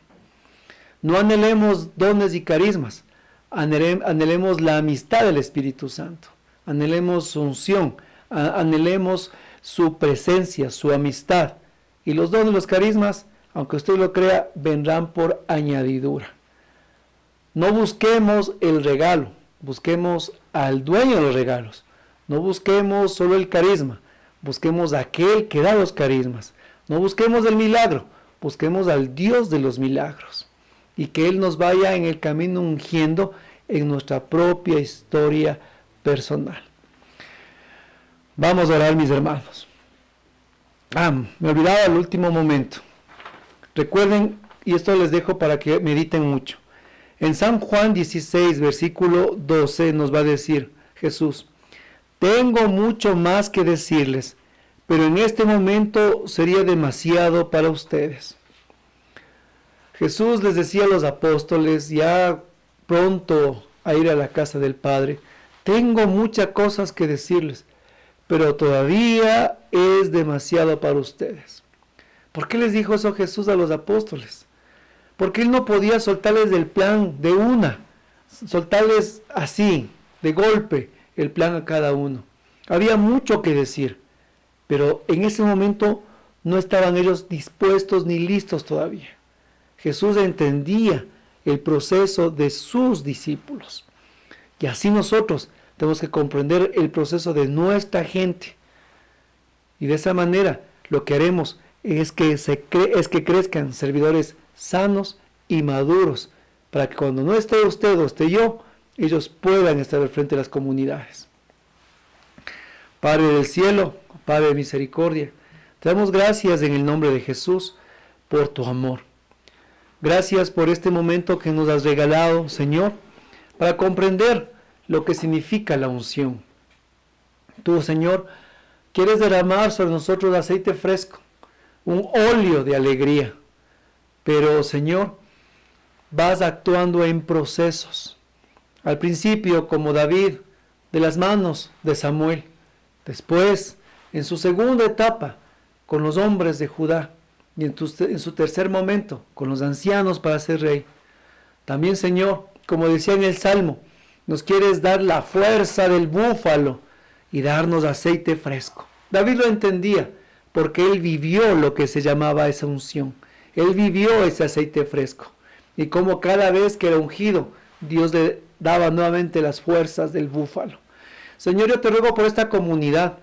No anhelemos dones y carismas, anhelemos la amistad del Espíritu Santo, anhelemos su unción, anhelemos su presencia, su amistad. Y los dones y los carismas, aunque usted lo crea, vendrán por añadidura. No busquemos el regalo, busquemos al dueño de los regalos. No busquemos solo el carisma, busquemos a aquel que da los carismas. No busquemos el milagro, busquemos al Dios de los milagros. Y que Él nos vaya en el camino ungiendo en nuestra propia historia personal. Vamos a orar, mis hermanos. Me olvidaba el último momento. Recuerden, y esto les dejo para que mediten mucho. En San Juan 16, versículo 12 nos va a decir Jesús: tengo mucho más que decirles, pero en este momento sería demasiado para ustedes. Jesús les decía a los apóstoles, ya pronto a ir a la casa del Padre, tengo muchas cosas que decirles, pero todavía es demasiado para ustedes. ¿Por qué les dijo eso Jesús a los apóstoles? Porque Él no podía soltarles del plan de una, soltarles así, de golpe, el plan a cada uno. Había mucho que decir, pero en ese momento no estaban ellos dispuestos ni listos todavía. Jesús entendía el proceso de sus discípulos. Y así nosotros tenemos que comprender el proceso de nuestra gente. Y de esa manera lo que haremos es que crezcan servidores sanos y maduros, para que cuando no esté usted o esté yo, ellos puedan estar al frente de las comunidades. Padre del cielo, Padre de misericordia, te damos gracias en el nombre de Jesús por tu amor. Gracias por este momento que nos has regalado, Señor, para comprender lo que significa la unción. Tú, Señor, quieres derramar sobre nosotros aceite fresco, un óleo de alegría. Pero, Señor, vas actuando en procesos. Al principio, como David, de las manos de Samuel. Después, en su segunda etapa, con los hombres de Judá. Y en su tercer momento, con los ancianos para ser rey. También, Señor, como decía en el Salmo, nos quieres dar la fuerza del búfalo y darnos aceite fresco. David lo entendía, porque él vivió lo que se llamaba esa unción. Él vivió ese aceite fresco. Y como cada vez que era ungido, Dios le daba nuevamente las fuerzas del búfalo. Señor, yo te ruego por esta comunidad,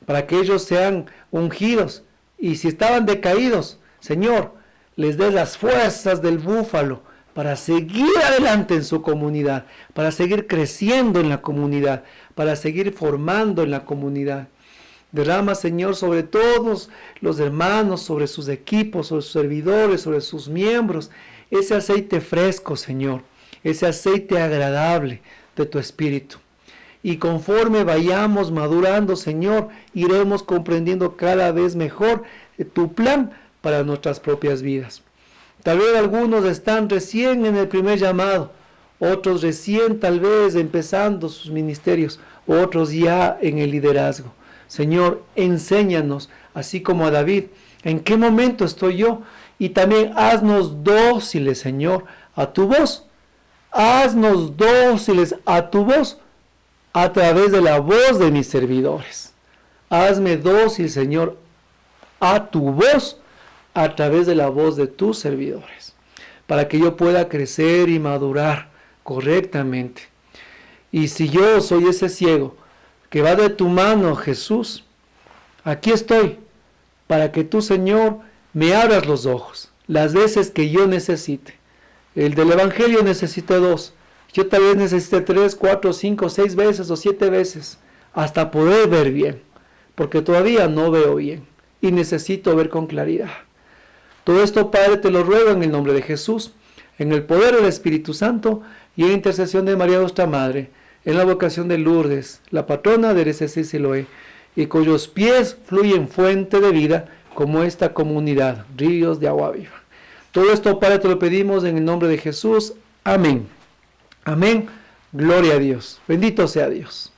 para que ellos sean ungidos. Y si estaban decaídos, Señor, les des las fuerzas del búfalo para seguir adelante en su comunidad, para seguir creciendo en la comunidad, para seguir formando en la comunidad. Derrama, Señor, sobre todos los hermanos, sobre sus equipos, sobre sus servidores, sobre sus miembros, ese aceite fresco, Señor, ese aceite agradable de tu Espíritu. Y conforme vayamos madurando, Señor, iremos comprendiendo cada vez mejor tu plan para nuestras propias vidas. Tal vez algunos están recién en el primer llamado, otros recién tal vez empezando sus ministerios, otros ya en el liderazgo. Señor, enséñanos, así como a David, en qué momento estoy yo, y también haznos dóciles, Señor, a tu voz. Haznos dóciles a tu voz, a través de la voz de mis servidores. Hazme dócil, Señor, a tu voz, a través de la voz de tus servidores, para que yo pueda crecer y madurar correctamente. Y si yo soy ese ciego que va de tu mano, Jesús, aquí estoy, para que tú, Señor, me abras los ojos, las veces que yo necesite. El del Evangelio necesita 2, yo tal vez necesite 3, 4, 5, 6 veces o 7 veces, hasta poder ver bien, porque todavía no veo bien, y necesito ver con claridad. Todo esto, Padre, te lo ruego en el nombre de Jesús, en el poder del Espíritu Santo y en intercesión de María nuestra Madre, en la vocación de Lourdes, la patrona de RCC Siloé, y cuyos pies fluyen fuente de vida como esta comunidad, ríos de agua viva. Todo esto, Padre, te lo pedimos en el nombre de Jesús. Amén. Amén. Gloria a Dios. Bendito sea Dios.